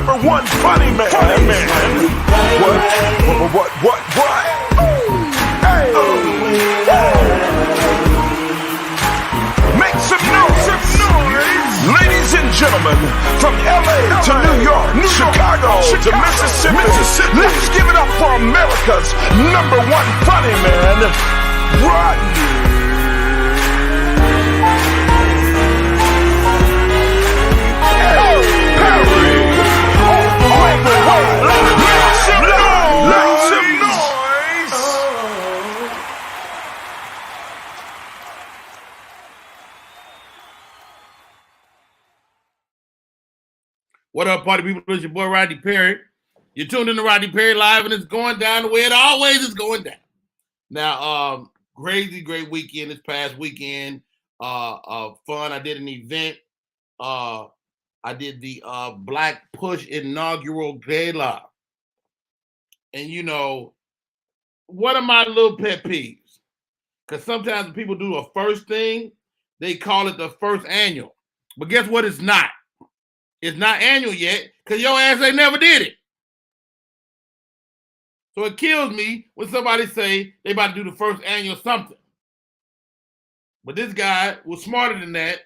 number one funny man. What? Hey. Make some noise. Ladies and gentlemen, from LA to New York, Chicago to Mississippi, let's give it up for America's number one funny man, Rodney. What up, party people? It's your boy, Rodney Perry. You're tuned in to Rodney Perry Live, and it's going down the way it always is going down. Now, crazy great weekend this past weekend. Fun. I did an event. I did the Black Push inaugural gala. And, you know, one of my little pet peeves, because sometimes when people do a first thing, they call it the first annual. But guess what? It's not. It's not annual yet because your ass ain't never did it. So it kills me when somebody say they about to do the first annual something. But this guy was smarter than that.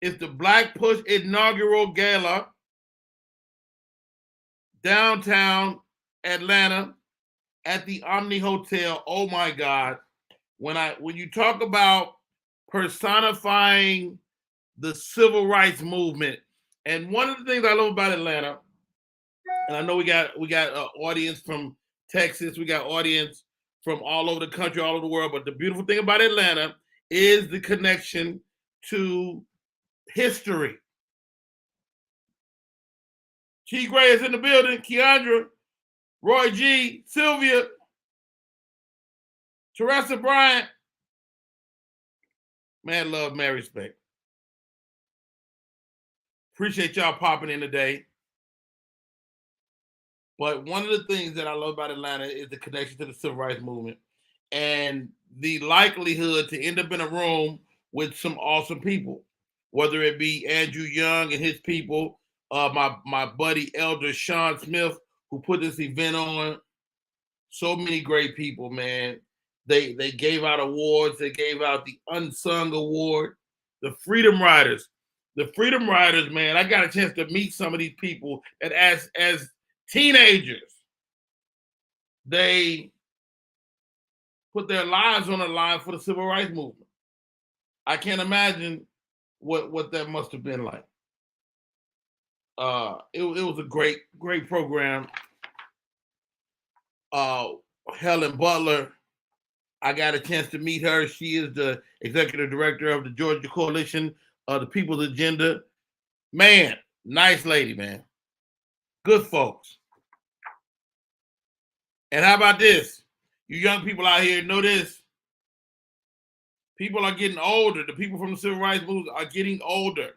It's the Black Push inaugural gala, downtown Atlanta at the Omni Hotel. Oh my God. When you talk about personifying the civil rights movement, and one of the things I love about Atlanta, and I know we got an audience from Texas, we got audience from all over the country, all over the world, but the beautiful thing about Atlanta is the connection to history. T. Gray is in the building, Keandra, Roy G, Sylvia, Teresa Bryant. Man, love, man, respect. Appreciate y'all popping in today. But one of the things that I love about Atlanta is the connection to the civil rights movement and the likelihood to end up in a room with some awesome people, whether it be Andrew Young and his people, my buddy Elder Sean Smith, who put this event on. So many great people, man. They gave out awards. They gave out the Unsung Award, the Freedom Riders. The Freedom Riders, man, I got a chance to meet some of these people. And as teenagers, they put their lives on the line for the civil rights movement. I can't imagine what that must have been like. It was a great program. Helen Butler, I got a chance to meet her. She is the executive director of the Georgia Coalition of the People's Agenda. Man, nice lady, man. Good folks. And how about this? You young people out here know this. People are getting older. The people from the civil rights movement are getting older.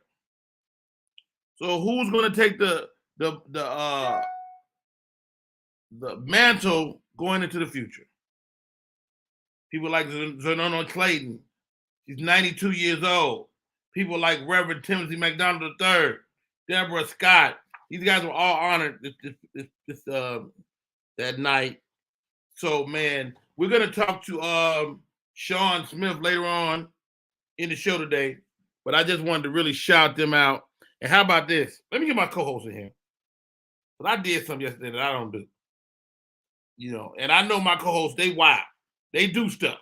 So who's going to take the mantle going into the future? People like Zenona Clayton. She's 92 years old. People like Reverend Timothy McDonald III, Deborah Scott. These guys were all honored that night. So, man, we're going to talk to Sean Smith later on in the show today. But I just wanted to really shout them out. And how about this? Let me get my co-host in here. But I did something yesterday that I don't do. You know, and I know my co-hosts, they wild. They do stuff.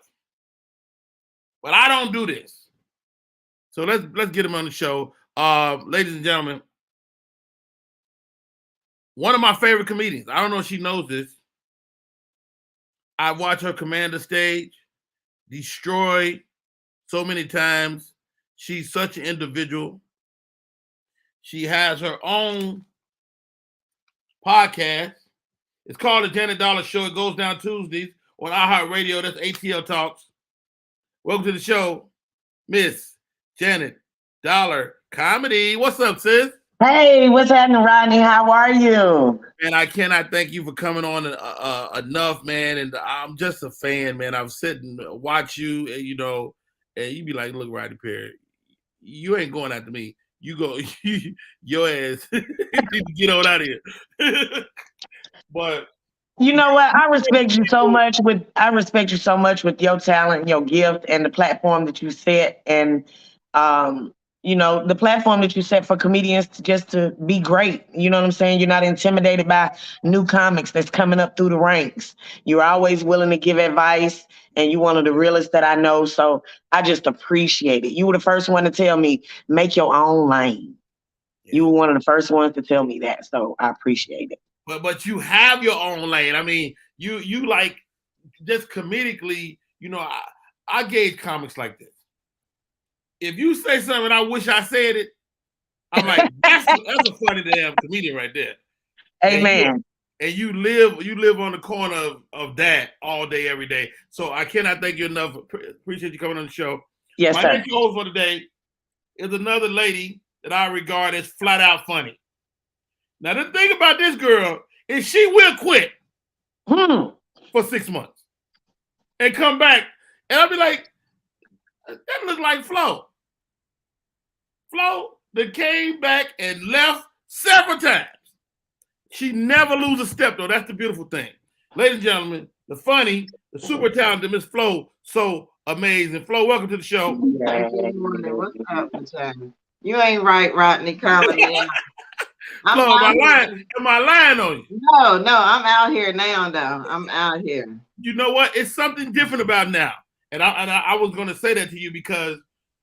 But I don't do this. So let's get them on the show. Ladies and gentlemen, one of my favorite comedians. I don't know if she knows this. I watch her command the stage, destroy so many times. She's such an individual. She has her own podcast. It's called The Janet Dollar Show. It goes down Tuesdays on iHeartRadio. That's ATL Talks. Welcome to the show, Miss Janet Dollar Comedy. What's up, sis? Hey, what's happening, Rodney? How are you? And I cannot thank you for coming on enough, man. And I'm just a fan, man. I've sit and watch you, and you know, and you be like, look, Rodney Perry, you ain't going after me. you go, your ass need to get on out of here. But You know what? I respect you so much with your talent, your gift, and the platform that you set, and um, the platform that you set for comedians to just to be great. You know what I'm saying? You're not intimidated by new comics that's coming up through the ranks. You're always willing to give advice, and you're one of the realest that I know. So I just appreciate it. You were the first one to tell me make your own lane. You were one of the first ones to tell me that, so I appreciate it. But you have your own lane. I mean, you like just comedically, I gauge comics like this. If you say something, I wish I said it. I'm like, that's a funny damn comedian right there. Amen. And you live on the corner of that all day, every day. So I cannot thank you enough. Appreciate you coming on the show. Yes, My sir. next host for today is another lady that I regard as flat out funny. Now, the thing about this girl is she will quit for 6 months and come back. And I'll be like, that looks like Flo. Flo that came back and left several times. She never loses a step, though. That's the beautiful thing. Ladies and gentlemen, the funny, the super talented Miss Flo, so amazing. Flo, welcome to the show. Good morning. What's up, John? You ain't right, Rodney. Calling me out. Flo, am I lying on you? No, I'm out here now, though. I'm out here. You know what? It's something different about now. And I was going to say that to you because,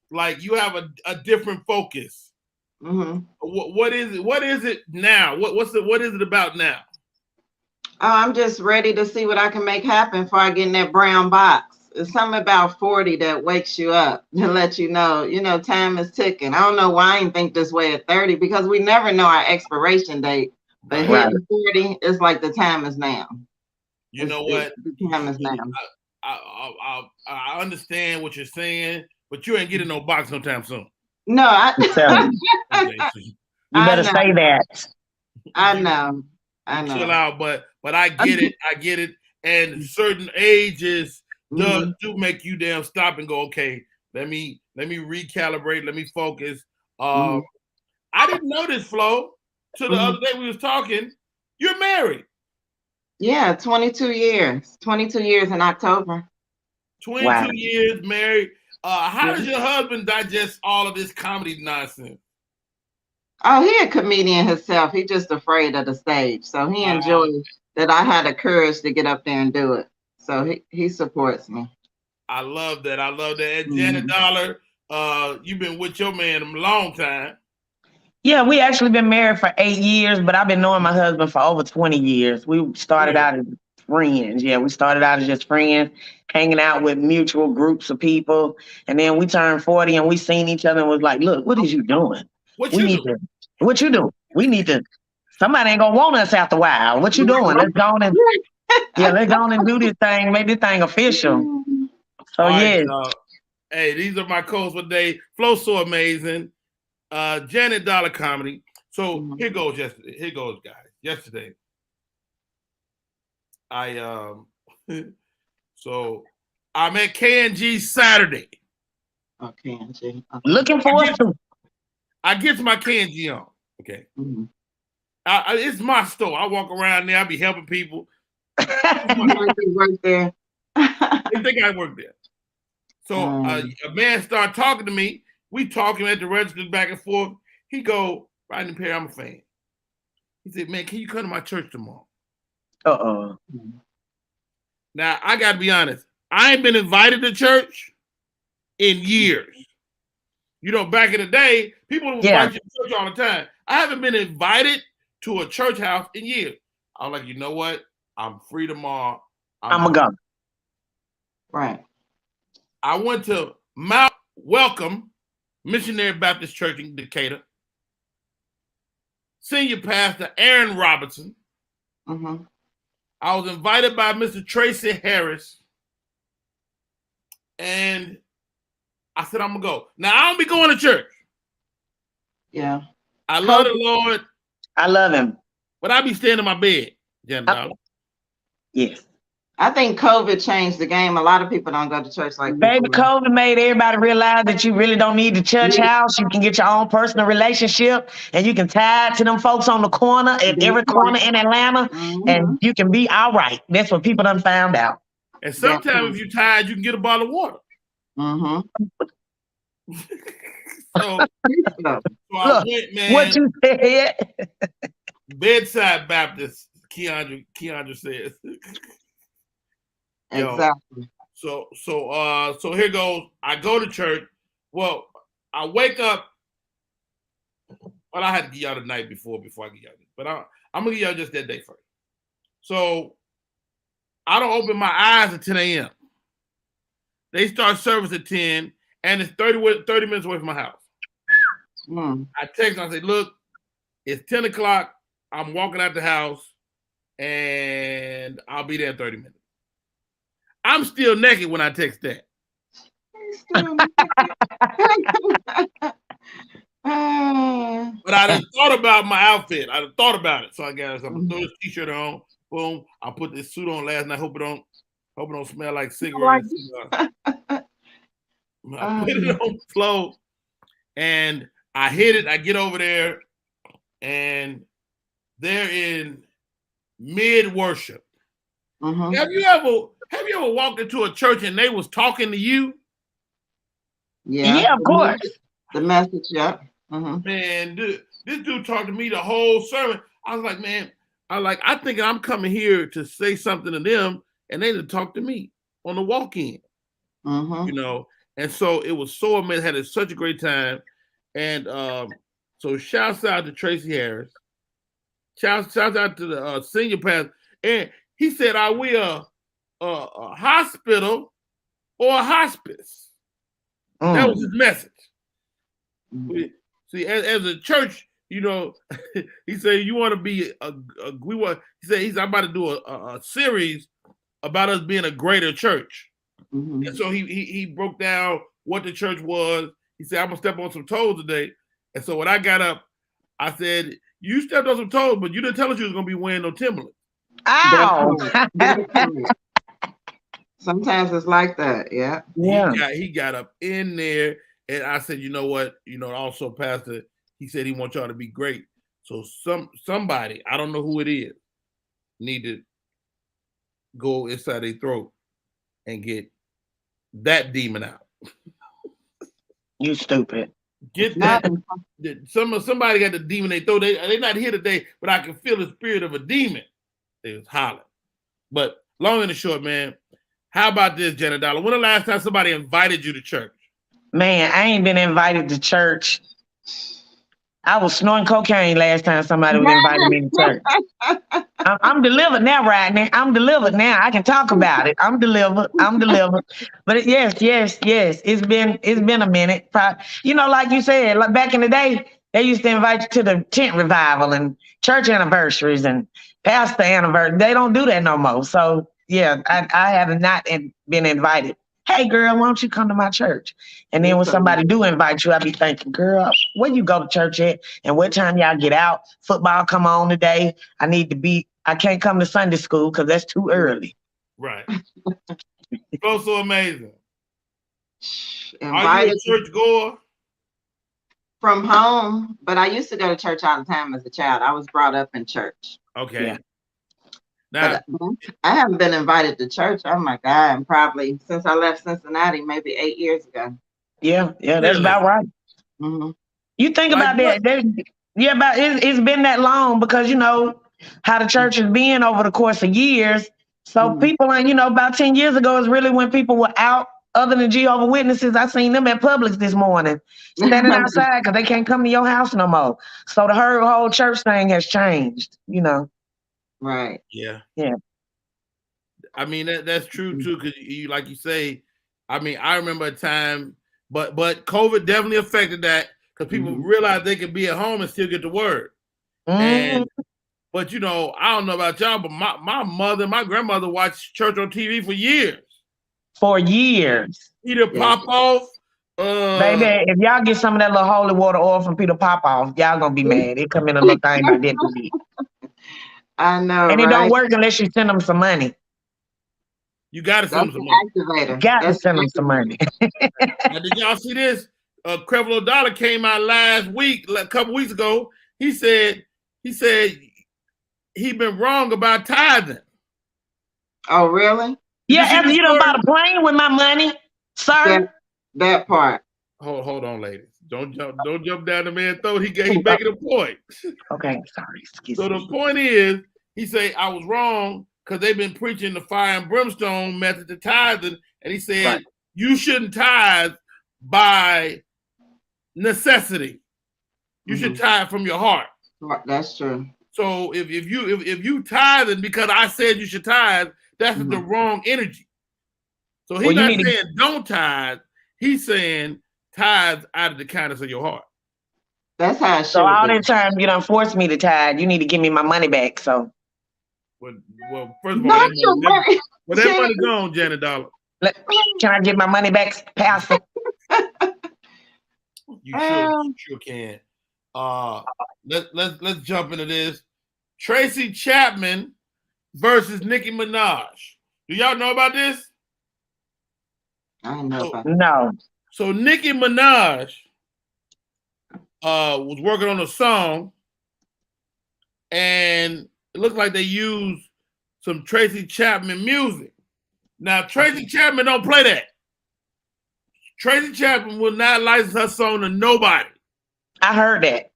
like, you have a different focus. Mm-hmm. What is it? What is it now? What is it about now? Oh, I'm just ready to see what I can make happen before I get in that brown box. It's something about 40 that wakes you up and let you know, time is ticking. I don't know why I didn't think this way at 30 because we never know our expiration date. But hitting 40, it's like the time is now. You know what? The time is now. I understand what you're saying, but you ain't getting no box no time soon. No, you better say that. I know. Chill out, but I get it. I get it. And certain ages do make you damn stop and go, okay, let me recalibrate, let me focus. I didn't know this, Flo. Till the other day we was talking. You're married. Yeah, 22 years. 22 years in October. 22 years married. How does your husband digest all of this comedy nonsense? Oh, he a comedian himself. He's just afraid of the stage. So he enjoys that I had the courage to get up there and do it. So he supports me. I love that. And Janet Dollar, you've been with your man a long time. Yeah, we actually been married for 8 years, but I've been knowing my husband for over 20 years. We started out as friends. Yeah, we started out as just friends, hanging out with mutual groups of people. And then we turned 40 and we seen each other and was like, look, what is you doing? What you doing? We need to, somebody ain't gonna want us after a while. What you doing? Let's go on and do this thing, make this thing official. So yeah. Hey, these are my codes for today. Flo so amazing. Janet Dollar comedy. So here goes, guys. Yesterday, I'm at KNG Saturday. Oh, KNG. Okay. Looking forward to. I get to my KNG on. Okay. It's my store. I walk around there. I be helping people. You work there. They think I work there. So a man started talking to me. We talking at the register back and forth. He go, Rodney Perry, I'm a fan. He said, man, can you come to my church tomorrow? Now, I got to be honest. I ain't been invited to church in years. Back in the day, people would invite you to church all the time. I haven't been invited to a church house in years. I was like, you know what? I'm free tomorrow. I'm going to go. Right. I went to Mount Welcome Missionary Baptist Church in Decatur. Senior pastor Aaron Robertson. I was invited by Mr. Tracy Harris. And I said, I'm going to go. Now, I don't be going to church. Yeah. I love the Lord. I love him. But I be staying in my bed, Janet Dollar. Yes. I think COVID changed the game. A lot of people don't go to church like Baby, people. COVID made everybody realize that you really don't need the church house. You can get your own personal relationship, and you can tie it to them folks on the corner at every corner in Atlanta, and you can be all right. That's what people done found out. And sometimes if you're tired, you can get a bottle of water. So I went, man. What you said? Bedside Baptist, Keandra says. Exactly. So here goes. I go to church. Well, I wake up. Well, I had to give y'all the night before I get y'all this, but I'm gonna give y'all just that day first. So I don't open my eyes at 10 a.m. They start service at 10, and it's 30 minutes away from my house. I text and I say, look, it's 10 o'clock. I'm walking out the house, and I'll be there in 30 minutes. I'm still naked when I text that. But I done thought about my outfit. I done thought about it. So I'm gonna throw this t-shirt on. Boom. I put this suit on last night. Hope it don't smell like cigarettes. I put it on slow, and I hit it. I get over there, and they're in mid worship. Have you ever walked into a church and they was talking to you? Yeah, of course. The message, yeah. Man, this dude talked to me the whole sermon. I was like, man, I think I'm coming here to say something to them, and they didn't talk to me on the walk-in. You know, and so it was so amazing. Had such a great time, and so shouts out to Tracy Harris. Shouts out to the senior pastor, and he said, "Are we a hospital or a hospice?" That was his message. See, as a church, you know, he said, "You want to be we want." He said, "I'm about to do a series about us being a greater church." And so he broke down what the church was. He said, "I'm gonna step on some toes today." And so when I got up, I said, "You stepped on some toes, but you didn't tell us you was gonna be wearing no Timberlands." Ow! Sometimes it's like that, yeah. He got up in there, and I said, "You know what? You know, also, Pastor, he said he wants y'all to be great. So somebody, I don't know who it is, need to go inside their throat and get that demon out." You stupid. Get that. Somebody got the demon they throw. They're not here today, but I can feel the spirit of a demon. They was hollering. But long and the short, man, how about this, Janet Dollar? When the last time somebody invited you to church? Man, I ain't been invited to church. I was snorting cocaine last time somebody was inviting me to church. I'm delivered now, Rodney. I'm delivered now. I can talk about it. I'm delivered. But yes. It's been a minute. You know, like you said, like back in the day, they used to invite you to the tent revival and church anniversaries and pastor anniversary. They don't do that no more. So yeah, I have not been invited. Hey girl, why don't you come to my church? And then when somebody do invite you, I be thinking, girl, where you go to church at? And what time y'all get out? Football come on today. I can't come to Sunday school because that's too early. Right. So amazing. Invited Are you a church goer? From home, but I used to go to church all the time as a child. I was brought up in church. Okay. Yeah. Now, but I haven't been invited to church. Oh my God, and probably since I left Cincinnati, maybe 8 years ago. Yeah, that's about right. You think about that. It's been that long because you know how the church has been over the course of years. So people, about 10 years ago is really when people were out. Other than Jehovah's Witnesses, I seen them at Publix this morning, standing outside because they can't come to your house no more. So the whole church thing has changed, Right. Yeah. I mean, that's true too, because you, like you say, I mean, I remember a time, but COVID definitely affected that because people realized they could be at home and still get the word. But I don't know about y'all, but my mother, my grandmother watched church on TV for years. Peter Popoff. Baby, if y'all get some of that little holy water oil from Peter Popoff, y'all gonna be mad. It come in a little thing like that to me. I know, and it don't work unless you send them some money. You got to send him some money. Activator. Got to send him some money. Now, did y'all see this? Creflo Dollar came out last week, a couple weeks ago. He said he been wrong about tithing. Oh, really? Yeah, after you done bought a plane with my money, sir. That part. Hold on, ladies. Don't jump down the man's throat. He making a point. Okay, sorry. Excuse So me. the point is, he say I was wrong because they've been preaching the fire and brimstone method to tithing, and he said you shouldn't tithe by necessity. You should tithe from your heart. That's true. So if you tithing because I said you should tithe, that's the wrong energy. So he's not saying don't tithe. He's saying tithe out of the kindness of your heart. That's how it should. So all that time you done forced me to tithe, you need to give me my money back. So well first of all, that money gone, Janet Dollar. Can I get my money back, Pastor? You sure can. Let's jump into this. Tracy Chapman versus Nicki Minaj. Do y'all know about this? I know about No. So Nicki Minaj was working on a song, and it looked like they used some Tracy Chapman music. Now Tracy Chapman don't play that. Tracy Chapman will not license her song to nobody. I heard that.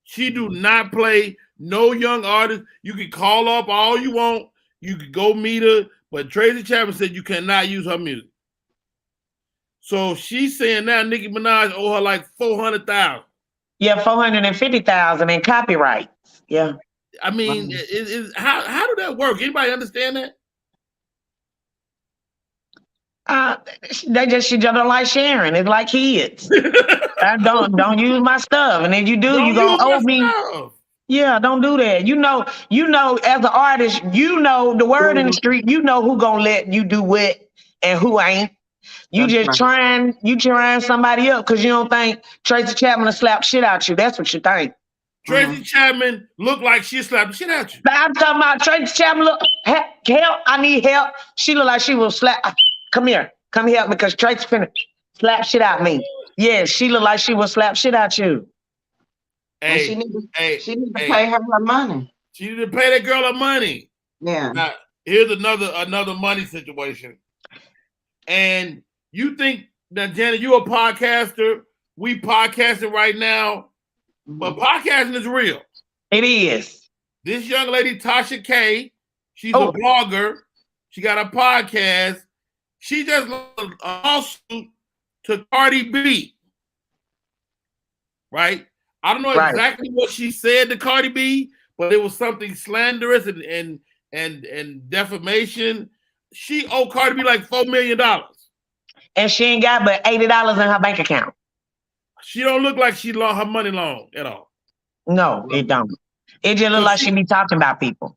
She do not play no young artist. You can call up all you want. You can go meet her. But Tracy Chapman said you cannot use her music. So she's saying now Nicki Minaj owe her like $400,000. Yeah, $450,000 in copyrights. Yeah. I mean, how did that work? Anybody understand that? She just don't like sharing. It's like kids. Don't use my stuff, and if you do, you gonna owe me. Yeah, don't do that. You know, as an artist, you know the word in the street. You know who gonna let you do what and who ain't. You just trying somebody up because you don't think Tracy Chapman will slap shit out you. That's what you think. Tracy Chapman look like she slapped the shit out you. I'm talking about Tracy Chapman. Look, help! I need help. She look like she will slap. Come here, come help me because Tracy finna slap shit out me. Yeah, she look like she will slap shit out you. Hey, she need to pay her money. She need to pay that girl her money. Yeah. Now, here's another money situation. And you think that, Janet, you a podcaster. We podcasting right now. But podcasting is real. It is. This young lady, Tasha K, she's a blogger. She got a podcast. She just lost a lawsuit to Cardi B. Right? I don't know exactly what she said to Cardi B, but it was something slanderous and defamation. She owed Cardi B like $4 million. And she ain't got but $80 in her bank account. She don't look like she lost her money long at all. No, it don't. It just look like she be talking about people.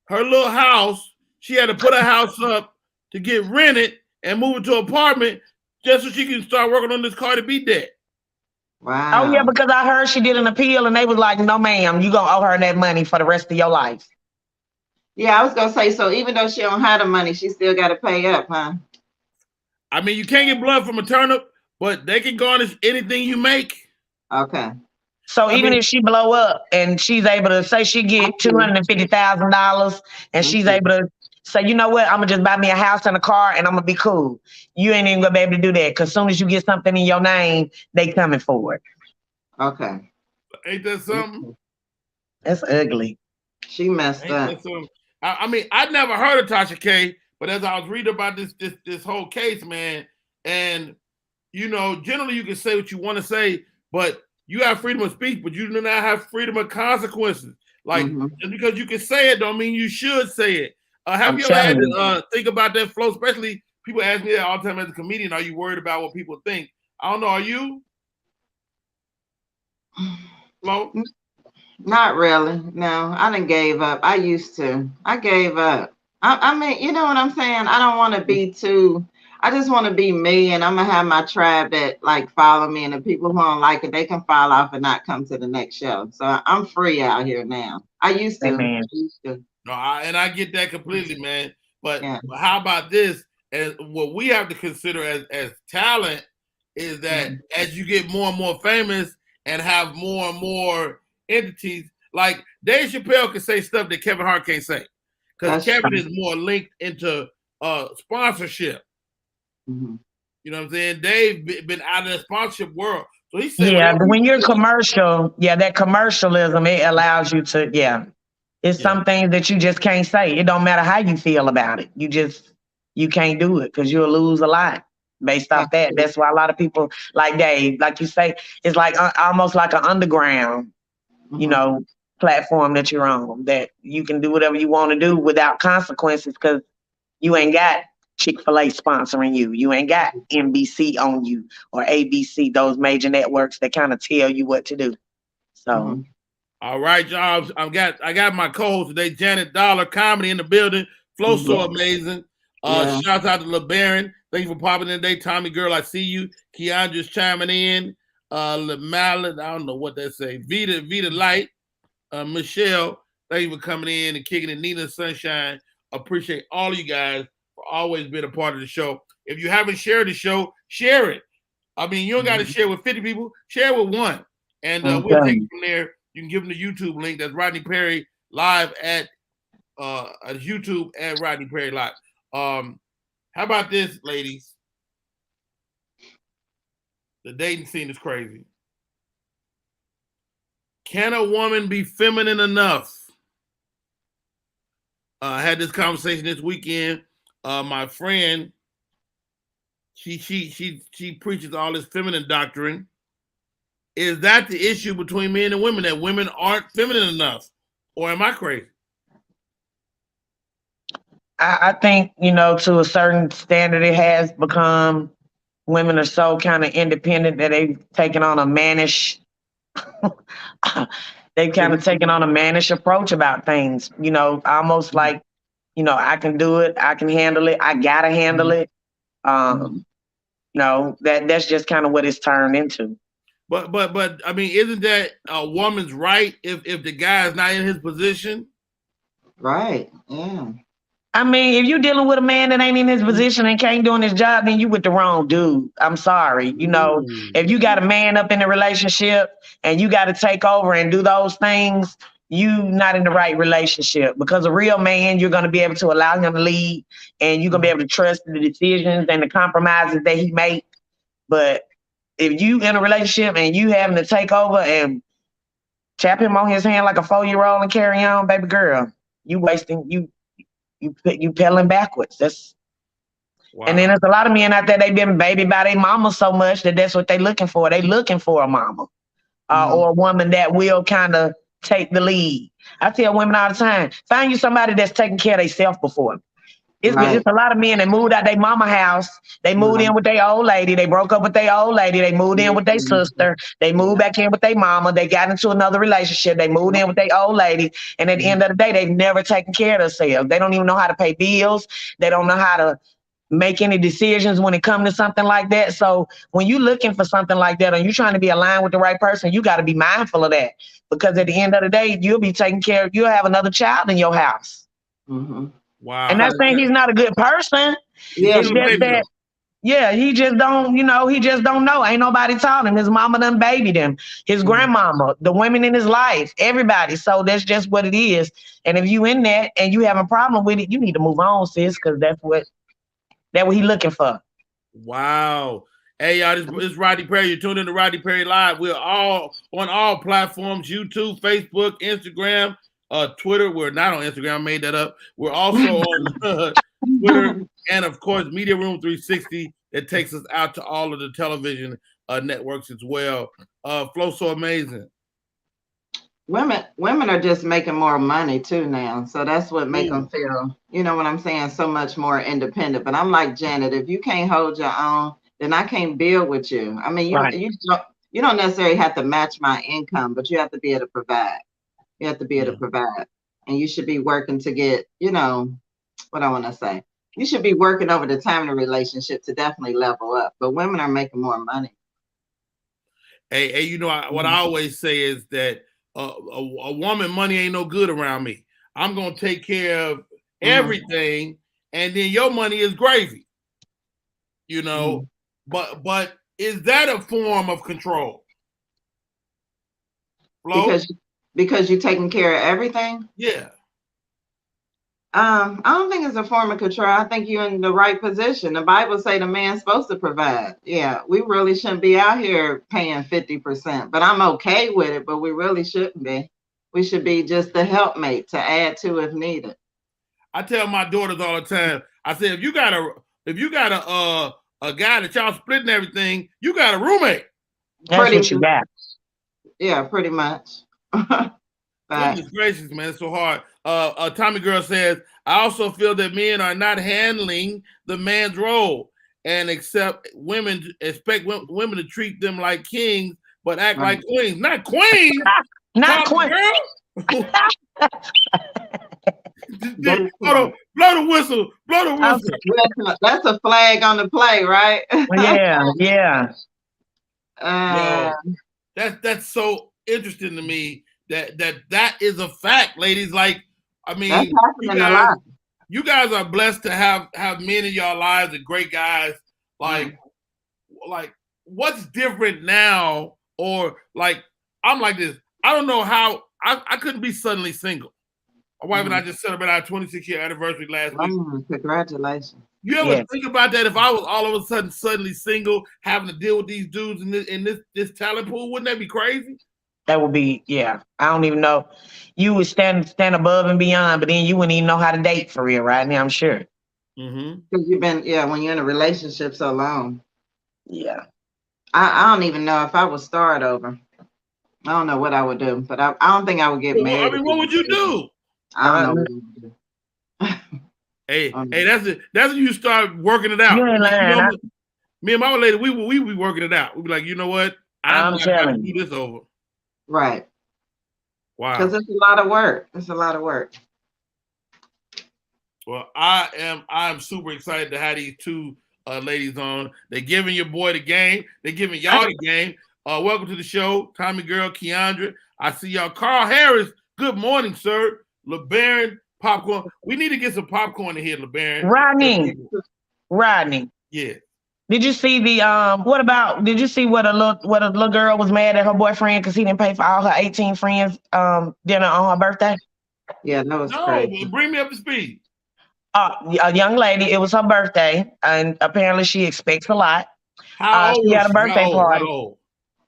Her little house, she had to put her house up to get rented and move into an apartment just so she can start working on this Cardi B debt. Wow. Oh, yeah, because I heard she did an appeal and they was like, no, ma'am, you gonna owe her that money for the rest of your life. Yeah, I was gonna say, so even though she don't have the money, she still got to pay up, huh? I mean, you can't get blood from a turnip, but they can garnish anything you make. Okay. So even if she blow up and she's able to say she get $250,000 and she's able to say, you know what, I'm gonna just buy me a house and a car and I'm gonna be cool. You ain't even gonna be able to do that because as soon as you get something in your name, they coming for it. Okay. Ain't that something? That's ugly. She messed up. I mean, I never heard of Tasha K, but as I was reading about this whole case, man, and you know, generally you can say what you want to say, but you have freedom of speech, but you do not have freedom of consequences. Like just because you can say it, don't mean you should say it. Have you ever had to think about that flow? Especially people ask me that all the time as a comedian. Are you worried about what people think? I don't know. Are you? Flo? Not really. No, I done gave up. I used to. I gave up. I mean, you know what I'm saying? I don't want to be too. I just want to be me, and I'm gonna have my tribe that like follow me, and the people who don't like it, they can fall off and not come to the next show. So I'm free out here now. I used to. Amen. No, I get that completely, man. But how about this? And what we have to consider as talent is that as you get more and more famous and have more and more entities, like Dave Chappelle can say stuff that Kevin Hart can't say, because Kevin is more linked into sponsorship. Mm-hmm. You know what I'm saying? Dave been out of the sponsorship world, so he said, yeah. When you're commercial, that commercialism, it allows you to, it's some things that you just can't say. It don't matter how you feel about it. You can't do it because you'll lose a lot based off that. That's why a lot of people like Dave, like you say, it's like almost like an underground, platform that you're on, that you can do whatever you want to do without consequences because you ain't got Chick-fil-A sponsoring you. You ain't got NBC on you or ABC, those major networks that kind of tell you what to do. So. All right, y'all. I got my co-host today, Janet Dollar, comedy in the building. Flow so amazing. Shouts out to LeBaron. Thank you for popping in today. Tommy Girl, I see you. Keandra's chiming in. LeMallet, I don't know what they say. Vita Light. Michelle, thank you for coming in and kicking it. Nina Sunshine. Appreciate all of you guys for always being a part of the show. If you haven't shared the show, share it. I mean, you don't got to share with 50 people. Share with one. And we'll take it from there. You can give them the YouTube link. That's Rodney Perry live at YouTube at Rodney Perry Live. How about this, ladies? The dating scene is crazy. Can a woman be feminine enough? I had this conversation this weekend. My friend, she preaches all this feminine doctrine. Is that the issue between men and women, that women aren't feminine enough? Or am I crazy? I think, to a certain standard, it has become, women are so kind of independent that they've taken on a mannish, approach about things, almost like, I can do it, I can handle it, I gotta handle it. That's just kind of what it's turned into. But I mean, isn't that a woman's right if the guy is not in his position? Right. Yeah. I mean, if you're dealing with a man that ain't in his position and can't doing his job, then you with the wrong dude. I'm sorry. If you got a man up in a relationship and you got to take over and do those things, you not in the right relationship, because a real man, you're going to be able to allow him to lead and you're going to be able to trust the decisions and the compromises that he make. But if you in a relationship and you having to take over and tap him on his hand like a 4-year-old and carry on, baby girl, you wasting, you pedaling backwards. Wow. And then there's a lot of men out there, they've been babied by their mama so much that's what they looking for. They looking for a mama or a woman that will kind of take the lead. I tell women all the time, find you somebody that's taking care of themselves before. It's a lot of men that moved out their mama house. They moved in with their old lady. They broke up with their old lady. They moved in with their sister. They moved back in with their mama. They got into another relationship. They moved in with their old lady. And at the end of the day, they've never taken care of themselves. They don't even know how to pay bills. They don't know how to make any decisions when it comes to something like that. So when you're looking for something like that, and you're trying to be aligned with the right person, you got to be mindful of that. Because at the end of the day, you'll be taking care of, you'll have another child in your house. Mm-hmm. Wow. And not saying he's not a good person. Yeah, it's just that, he just don't, he just don't know. Ain't nobody taught him. His mama done babied him. His grandmama, the women in his life, everybody. So that's just what it is. And if you in that and you have a problem with it, you need to move on, sis, because that's what he looking for. Wow. Hey, y'all, this is Rodney Perry. You're tuned in to Rodney Perry Live. We're all on all platforms, YouTube, Facebook, Instagram, Twitter. We're not on Instagram. I made that up. We're also on Twitter and, of course, Media Room 360 that takes us out to all of the television networks as well. Flow so amazing. Women are just making more money too now. So that's what makes them feel, you know what I'm saying, so much more independent. But I'm like Janet, if you can't hold your own, then I can't build with you. I mean, you don't necessarily have to match my income, but you have to be able to provide. You have to be able to provide. And you should be working to get, what I want to say. You should be working over the time in the relationship to definitely level up. But women are making more money. Hey, what I always say is that a woman money ain't no good around me. I'm going to take care of everything. and then your money is gravy. You know, but is that a form of control? Flo? Because you're taking care of everything. Yeah. I don't think it's a form of control. I think you're in the right position. The Bible say the man's supposed to provide. Yeah, we really shouldn't be out here paying 50%, but I'm okay with it, but we really shouldn't be. We should be just the helpmate to add to if needed. I tell my daughters all the time, I say, if you got a guy that y'all splitting everything, you got a roommate. That's what you got. Yeah, pretty much. Goodness gracious, man, it's so hard. Tommy Girl says, I also feel that men are not handling the man's role and expect women to treat them like kings, but act like queens. Not queens. Not queens. Hold on. Blow the whistle. Blow the whistle. That's a flag on the play, right? Yeah. That's so interesting to me that is a fact, ladies. Like, I mean, you guys are blessed to have men in your lives and great guys. Like what's different now? Or like, I'm like this. I don't know how I couldn't be suddenly single. My wife and I just celebrated our 26-year anniversary last week. Congratulations. You ever think about that? If I was all of a sudden suddenly single, having to deal with these dudes in this talent pool, wouldn't that be crazy? That would be, I don't even know. You would stand above and beyond, but then you wouldn't even know how to date for real right now, I'm sure. Because you've been, when you're in a relationship so long. Yeah. I don't even know if I would start over. I don't know what I would do, but I don't think I would get married. I mean, what would you do? I don't know what I would do. Hey, that's it. That's when you start working it out. You ain't lying. Me and my old lady, we be working it out. We be like, you know what? I'm not going to do this over. Right. Wow. Because it's a lot of work. It's a lot of work. Well, I'm super excited to have these two ladies on. They're giving your boy the game. They're giving y'all the game. Welcome to the show, Tommy Girl, Keandra. I see y'all. Carl Harris, good morning, sir. LeBaron, popcorn. We need to get some popcorn in here, LeBaron. Rodney. Yeah. Did you see the did you see what a little girl was mad at her boyfriend because he didn't pay for all her 18 friends dinner on her birthday? Yeah, that was crazy. Bring me up to speed. A young lady, it was her birthday, and apparently she expects a lot. How old she had a birthday party. How old?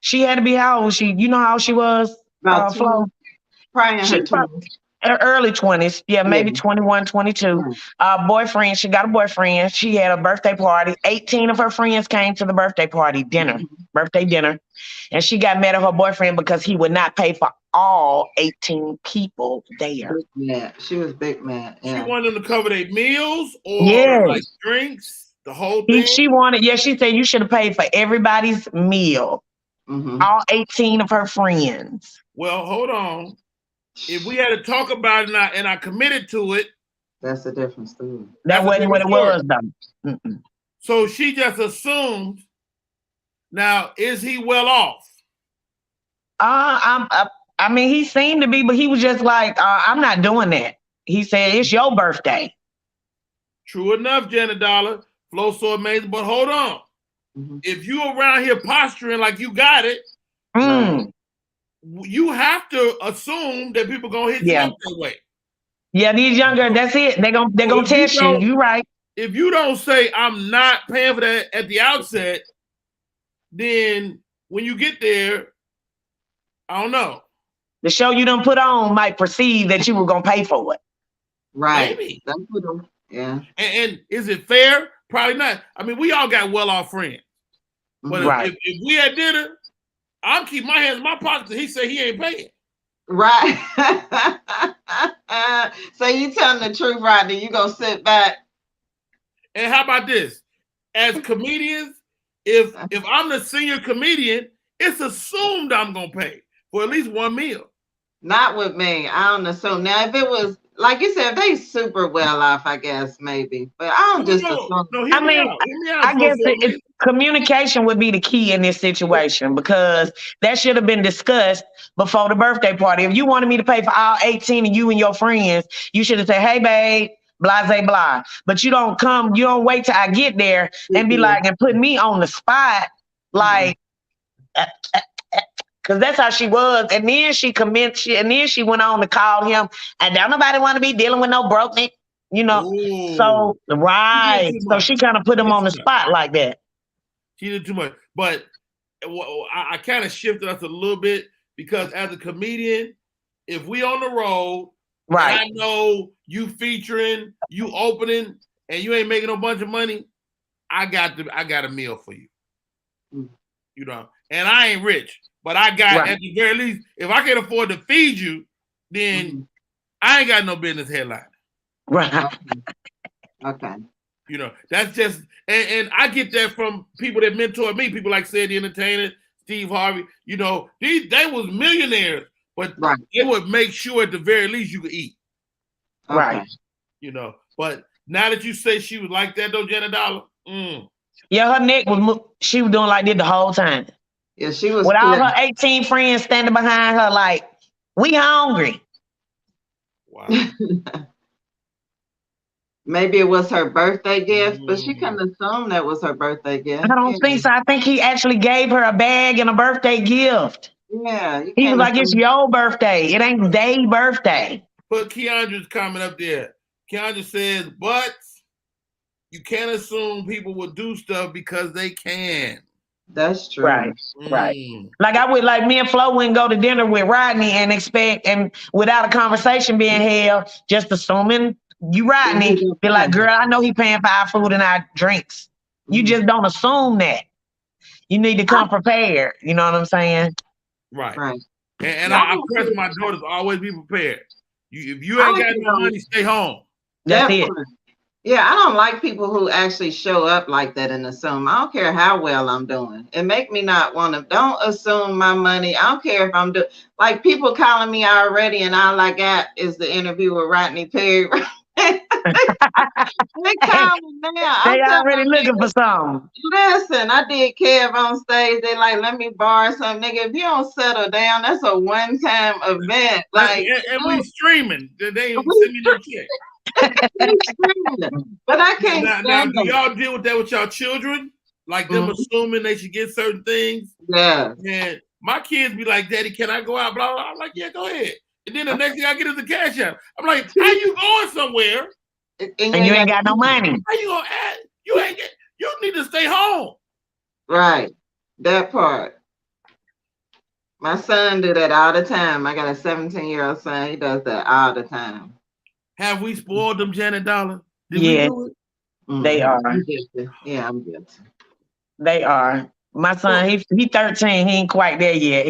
She had to be how old? You know how she was? About Flo? Probably in her 20s. Early 20s, maybe 21, 22. Boyfriend, she got a boyfriend. She had a birthday party. 18 of her friends came to the birthday party birthday dinner. And she got mad at her boyfriend because he would not pay for all 18 people there. Yeah, she was big mad. Yeah. She wanted them to cover their meals or like drinks, the whole thing? She said you should have paid for everybody's meal. All 18 of her friends. Well, hold on. If we had to talk about it and I committed to it. That's a different story. That wasn't what it was, though. So she just assumed. Now, is he well off? I mean, he seemed to be, but he was just like, I'm not doing that. He said, it's your birthday. True enough, Janet Dollar. Flow so amazing, but hold on. If you around here posturing like you got it, you have to assume that people gonna hit you up that way. Yeah, these younger, that's it. They're gonna test you. You right. If you don't say I'm not paying for that at the outset, then when you get there, I don't know. The show you done put on might perceive that you were gonna pay for it. Right. Maybe. Yeah. And is it fair? Probably not. I mean, we all got well-off friends. But if we had dinner, I'll keep my hands in my pockets and he said he ain't paying. Right. So you telling the truth, Rodney. You gonna sit back. And how about this? As comedians, if I'm the senior comedian, it's assumed I'm gonna pay for at least one meal. Not with me. I don't assume. Now, if it was like you said, if they super well off, I guess maybe. But I don't assume. I guess communication would be the key in this situation because that should have been discussed before the birthday party. If you wanted me to pay for all 18 of you and your friends, you should have said, "Hey, babe, blase blah. But you don't wait till I get there and be like, and put me on the spot, like, because that's how she was. And then she went on to call him, and don't nobody want to be dealing with no broke nigga, you know. Ooh. So right. So she kind of put him on the spot like that. She did too much. But I kind of shifted us a little bit because as a comedian, if we on the road, right, I know you featuring, you opening, and you ain't making no bunch of money, I got a meal for you. You know, and I ain't rich, but I got at the very least, if I can afford to feed you, then I ain't got no business headline. Right. Okay. You know, that's just, and I get that from people that mentor me, people like Sid the Entertainer, Steve Harvey. You know, they was millionaires, but they would make sure at the very least you could eat. Right. You know, but now that you say she was like that though, Janet Dollar. Yeah, her neck she was doing like this the whole time. Yeah, she was. With all her 18 friends standing behind her like, we hungry. Wow. Maybe it was her birthday gift, but she couldn't assume that was her birthday gift. I don't think so. I think he actually gave her a bag and a birthday gift. Yeah. He was like, it's your birthday. It ain't their birthday. Put Keandra's comment up there. Keandra says, but you can't assume people will do stuff because they can. That's true. Right. Like me and Flo wouldn't go to dinner with Rodney and expect, and without a conversation being held, just assuming you Rodney, be like, girl, I know he paying for our food and our drinks. You just don't assume that. You need to come prepared. You know what I'm saying? Right. And I press my daughters always be prepared. If you ain't got no money, stay home. That's it. Yeah, I don't like people who actually show up like that and assume. I don't care how well I'm doing. It make me not want to. Don't assume my money. I don't care if I'm doing. Like people calling me already, and all I got is the interview with Rodney Perry. They call me now. They already looking for something. Listen, I did Kev on stage. They like, let me borrow something, nigga. If you don't settle down, that's a one-time event. Like, and we streaming. They ain't send me no check. But I can't now, do y'all deal with that with y'all children? Like them assuming they should get certain things? Yeah. And my kids be like, Daddy, can I go out? Blah, blah. I'm like, yeah, go ahead. And then the next thing I get is the cash out. I'm like, how you going somewhere? And you ain't got no money. How you gonna add? You need to stay home. Right. That part. My son do that all the time. I got a 17-year-old son. He does that all the time. Have we spoiled them, Janet Dollar? Did we do it? They are. Yeah, I'm good. They are. My son, he 13. He ain't quite there yet.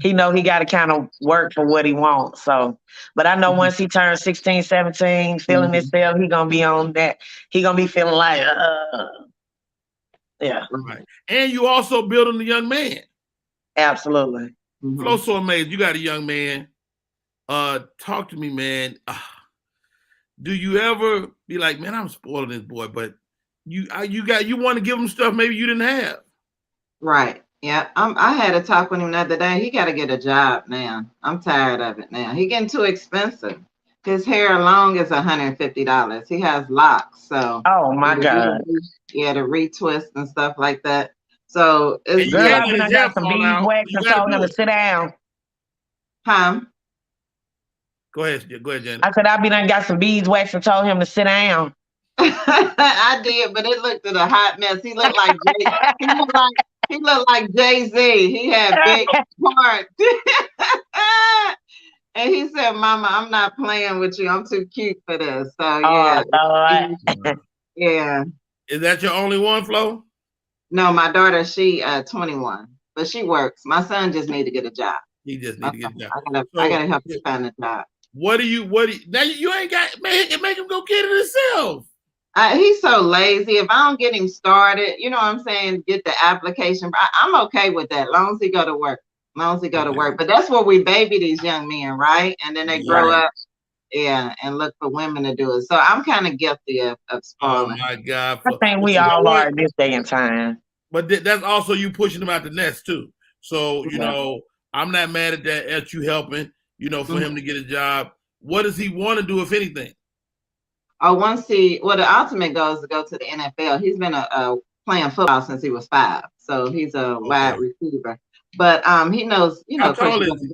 He know he got to kind of work for what he wants. So, but I know once he turns 16, 17, feeling himself, he gonna be on that. He gonna be feeling like, yeah. Right. And you also building the young man. Absolutely. Flo, so amazed. You got a young man. Talk to me, man. Do you ever be like, man, I'm spoiling this boy, but you want to give him stuff maybe you didn't have? Right. Yeah. I had a talk with him the other day. He got to get a job now. I'm tired of it now. He getting too expensive. His hair alone is $150. He has locks, so. Oh my God. Yeah, the retwist and stuff like that. So it's girl, I got some beeswax and told him to sit down. Huh? Go ahead, Jenny. I said I done got some beeswax and told him to sit down. I did, but it looked at a hot mess. He looked like he looked like Jay-Z. He had big parts. And he said, Mama, I'm not playing with you. I'm too cute for this. So yeah. Yeah. Is that your only one, Flo? No, my daughter, she 21, but she works. My son just need to get a job. He just need to get a job. I gotta help him find a job. What do you now you ain't got make him go get it himself. He's so lazy. If I don't get him started, you know what I'm saying, get the application. I'm okay with that, as long as he go to work. But that's where we baby these young men, right? And then they grow up, and look for women to do it. So I'm kind of guilty of spoiling. Oh my God. I think we all are this day and time. But that's also you pushing them out the nest too. So, you know, I'm not mad at that, at you helping, you know, for him to get a job. What does he want to do, if anything? once the ultimate goal is to go to the NFL. He's been playing football since he was 5, so he's a wide receiver. But he knows, How tall is he?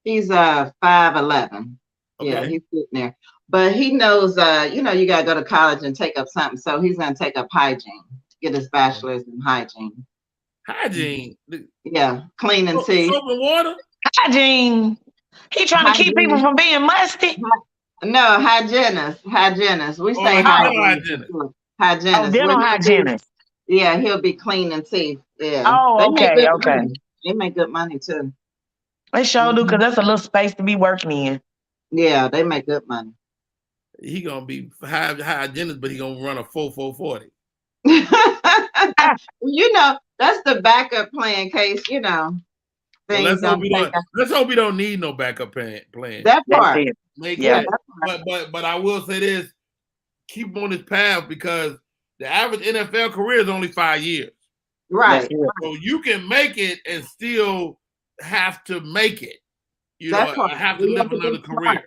He's 5'11". Okay. Yeah, he's sitting there. But he knows, you gotta go to college and take up something. So he's gonna take up hygiene, get his bachelor's in hygiene. Hygiene. Yeah, cleaning teeth. Soap and water. Hygiene. He trying to keep people from being musty. No, hygienist. We say hygienist. Oh, dental hygienist. Yeah, he'll be cleaning teeth. Yeah. Oh, okay. They make good money too. They sure do, because that's a little space to be working in. Yeah, they make good money. He gonna be hygienist, but he gonna run a 4.40. That's the backup plan case. Well, let's hope we don't need no backup plan. That part. But I will say this: keep him on this path, because the average NFL career is only 5 years. Right. So you can make it and still have to make it. Have to live another career.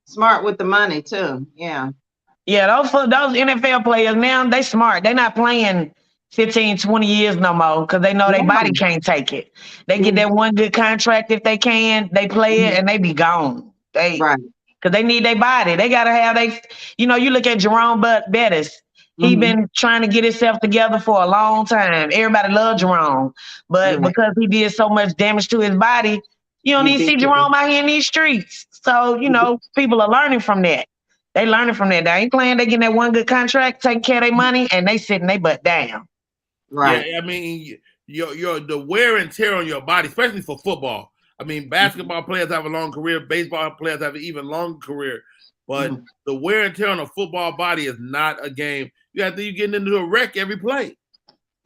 Smart with the money too. Yeah. Yeah, those NFL players now, they smart. They're not playing 15, 20 years no more, because they know their body can't take it. They get that one good contract if they can, they play it and they be gone. Because they need their body. They gotta have you look at Jerome Bettis. He been trying to get himself together for a long time. Everybody loved Jerome. But because he did so much damage to his body, you don't even see Jerome out here in these streets. So, people are learning from that. They learning from that. They ain't playing. They getting that one good contract, taking care of their money, and they sitting their butt down. Right. Yeah, I mean, the wear and tear on your body, especially for football. I mean, basketball players have a long career. Baseball players have an even longer career. But the wear and tear on a football body is not a game. You're getting into a wreck every play.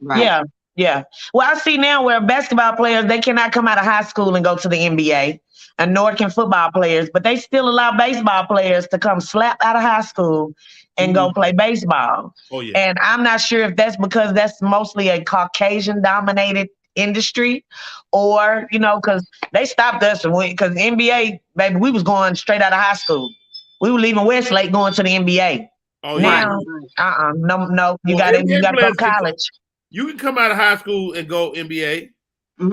Right. Yeah. Well, I see now where basketball players, they cannot come out of high school and go to the NBA, and nor can football players, but they still allow baseball players to come slap out of high school and go play baseball. Oh, yeah. And I'm not sure if that's because that's mostly a Caucasian-dominated industry, or, because they stopped us, because the NBA, baby, we was going straight out of high school. We were leaving Westlake going to the NBA. Oh, yeah. Now, no, you got to go to college. You can come out of high school and go NBA.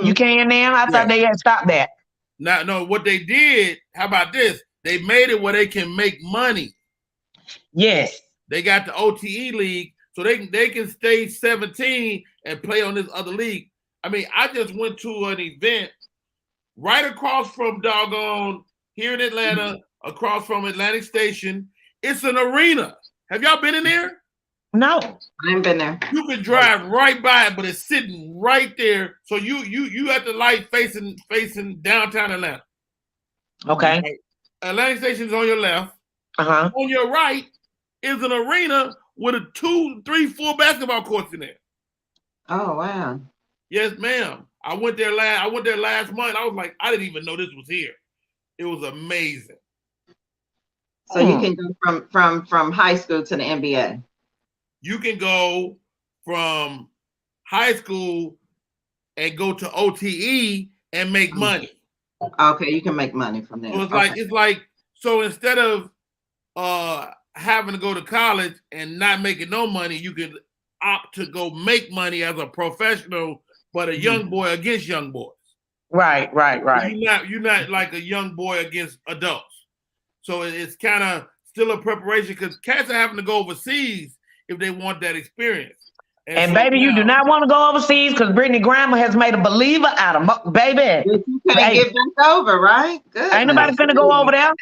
You can now? I thought they had stopped that. No, what they did, how about this? They made it where they can make money. Yes. They got the OTE league, so they can stay 17 and play on this other league. I mean, I just went to an event right across from doggone here in Atlanta, across from Atlantic Station. It's an arena. Have y'all been in there? No. I haven't been there. You can drive right by it, but it's sitting right there. So you at the light facing downtown Atlanta. Okay. Right? Atlantic Station is on your left. Uh-huh. On your right is an arena with a 2, 3, 4 basketball courts in there. Oh wow. Yes, ma'am. I went there last month. I was like, I didn't even know this was here. It was amazing. So you can go from high school to the NBA. You can go from high school and go to OTE and make money. Okay, you can make money from there. So it's like so instead of having to go to college and not making no money, you can opt to go make money as a professional, but a young boy against young boys. Right. You're not like a young boy against adults. So it's kind of still a preparation, because cats are having to go overseas if they want that experience. And so baby, you do not want to go overseas, because Brittany Grandma has made a believer out of baby. You can't get back over, right? Good. Ain't nobody finna go over there.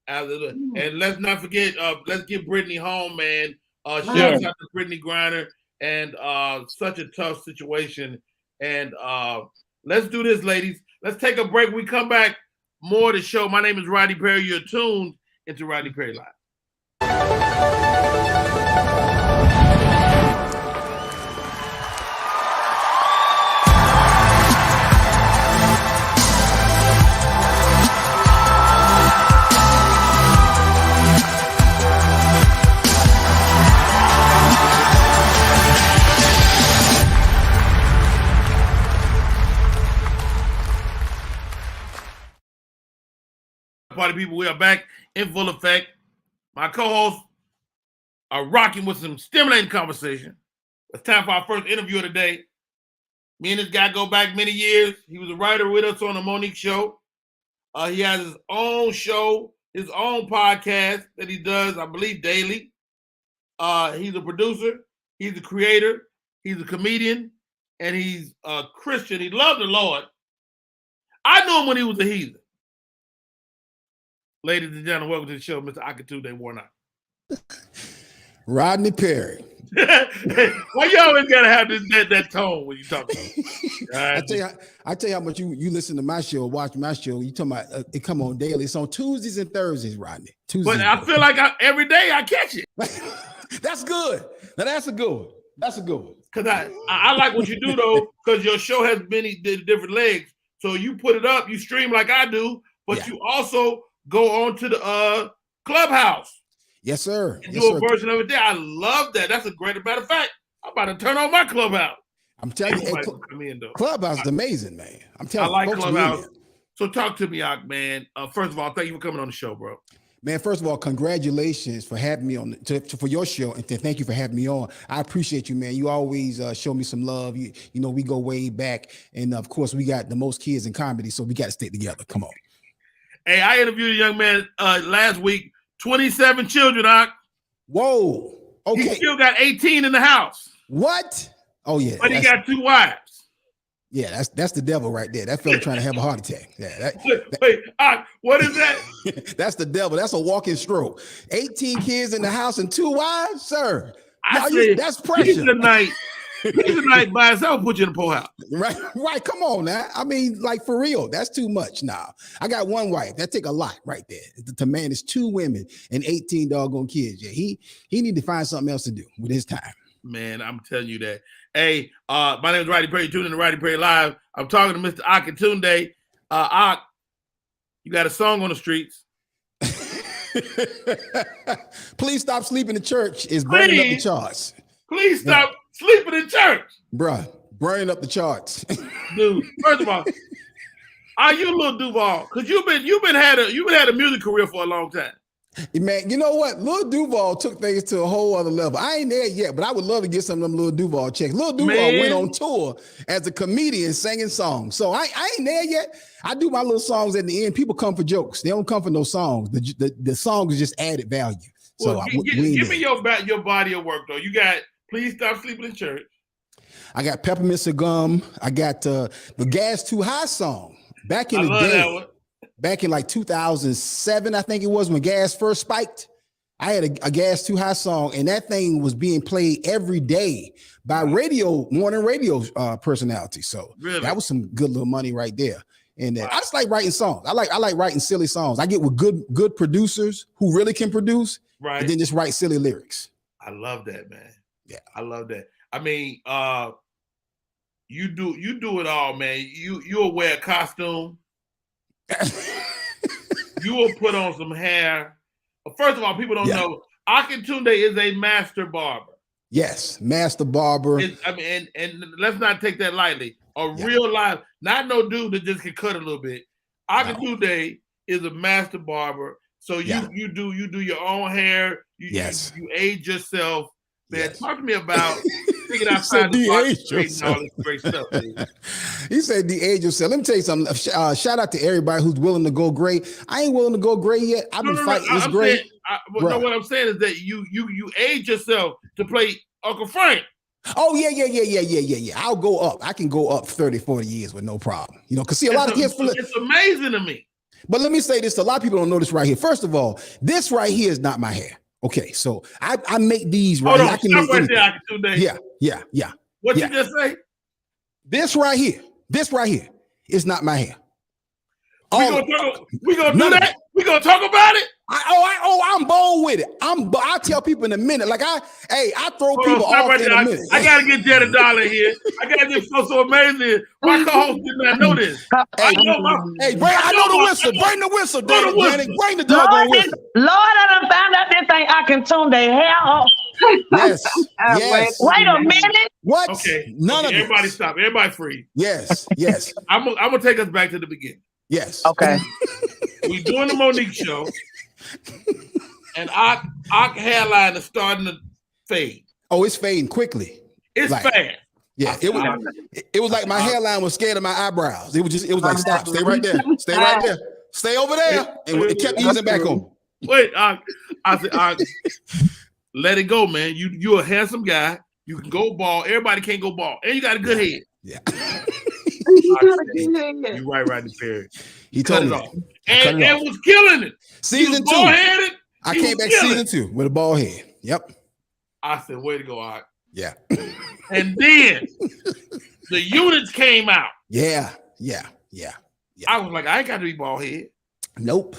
Absolutely. And let's not forget, let's get Brittany home, man. Shouts out to Brittany Griner, and such a tough situation. And let's do this, ladies. Let's take a break. We come back, more to the show. My name is Rodney Perry. You're tuned into Rodney Perry Live. Party people, we are back in full effect. My co-host, rocking with some stimulating conversation. It's time for our first interview of the day. Me and this guy go back many years. He was a writer with us on the Monique Show. He has his own show, his own podcast that he does, I believe, daily. He's a producer. He's a creator. He's a comedian. And he's a Christian. He loved the Lord. I knew him when he was a heathen. Ladies and gentlemen, welcome to the show, Mr. Akatunde Warnock. Rodney Perry. Why you always gotta have that tone when you talk about it? I tell you how much you listen to my show, watch my show. You talking about it come on daily. It's on Tuesdays and Thursdays, Rodney. But I feel like every day I catch it. That's good. Now that's a good one. That's a good one. Because I like what you do though, because your show has many different legs. So you put it up, you stream like I do, but you also go on to the Clubhouse. Yes, sir. And do a version of it there. I love that. That's a great matter of fact. I'm about to turn on my Clubhouse. I'm telling you, Clubhouse is amazing, man. I'm telling you, I like Clubhouse. So talk to me, Ak, man. First of all, thank you for coming on the show, bro. Man, first of all, congratulations for having me on for your show, and thank you for having me on. I appreciate you, man. You always show me some love. You know, we go way back, and of course, we got the most kids in comedy, so we got to stick together. Come on. Hey, I interviewed a young man last week. 27 children, Ak. Whoa. Okay. He still got 18 in the house. What? Oh yeah. But he got 2 wives. Yeah, that's the devil right there. That fella trying to have a heart attack. Yeah. Wait, Ak, what is that? That's the devil. That's a walking stroke. 18 kids in the house and 2 wives, sir. That's pressure. He's a night by himself, put you in the poorhouse. Right. Come on now. I mean, like for real, that's too much now. I got 1 wife. That take a lot right there. To manage 2 women and 18 doggone kids. Yeah, he need to find something else to do with his time. Man, I'm telling you that. Hey, my name is Rodney Perry. Tune in to Rodney Perry Live. I'm talking to Mr. Akatunde. Ak, you got a song on the streets. Please stop sleeping in church. Is burning up the charts. Please stop sleeping in church. Bruh, burning up the charts. Dude, first of all, are you Lil Duval? Because you've been had a music career for a long time. Man, you know what? Lil Duval took things to a whole other level. I ain't there yet, but I would love to get some of them Lil Duval checks. Lil Duval went on tour as a comedian singing songs. So I ain't there yet. I do my little songs at the end. People come for jokes. They don't come for no songs. The songs is just added value. So well, give me your body of work though. You got Please Stop Sleeping in Church. I got Peppermint Gum. I got the Gas Too High song. Back in the day, back in like 2007, I think it was when gas first spiked. I had a Gas Too High song, and that thing was being played every day by morning radio personalities. So that was some good little money right there. And I just like writing songs. I like writing silly songs. I get with good producers who really can produce, and then just write silly lyrics. I love that, man. Yeah, I love that. I mean, you do it all, man. You'll wear a costume. You will put on some hair. First of all, people don't know Akatunde is a master barber. Yes, master barber. And let's not take that lightly. Real life, not no dude that just can cut a little bit. Akatunde is a master barber. So you do your own hair. You age yourself. Man, talk to me about figuring outside the box and all this great stuff. Dude. He said de-age yourself. Let me tell you something. Shout out to everybody who's willing to go gray. I ain't willing to go gray yet. I've been fighting this gray. No, what I'm saying is that you age yourself to play Uncle Frank. Oh, yeah. I'll go up. I can go up 30, 40 years with no problem. You know, because see, a lot of kids. It's amazing to me. But let me say this. A lot of people don't know this right here. First of all, this right here is not my hair. Okay, so I make these right here. I can make right there, Akatunde. Yeah. What you just say? This right here is not my hair. We gonna do that? We gonna talk about it? I'm bold with it. I tell people in a minute. Like I throw people off in a minute. I gotta get Janet Dollar here. I gotta get so amazing. My co-host did not know this. I know the whistle. Bring the whistle, Janet. Bring the doggone whistle. Lord, I done found out this ain't Akatunde hair. Yes. Wait a minute. What? Okay. None of it. Everybody stop. Everybody free. Yes. I'm gonna take us back to the beginning. Yes. Okay. We doing the Monique show. and our hairline is starting to fade. Oh, it's fading quickly. It's fast. Yeah, it was like my hairline was scared of my eyebrows. It was like, stop, stay right there, stay right there, stay over there, and it kept easing back on. Wait, I said, let it go, man. You're a handsome guy. You can go bald. Everybody can't go bald, and you got a good head. Yeah. You're right, Rodney Perry. He told me, and was killing it. Season 2. I came back season 2 with a bald head. Yep. I said, way to go, Art. Yeah. And then the units came out. Yeah. I was like, I ain't got to be bald head. Nope.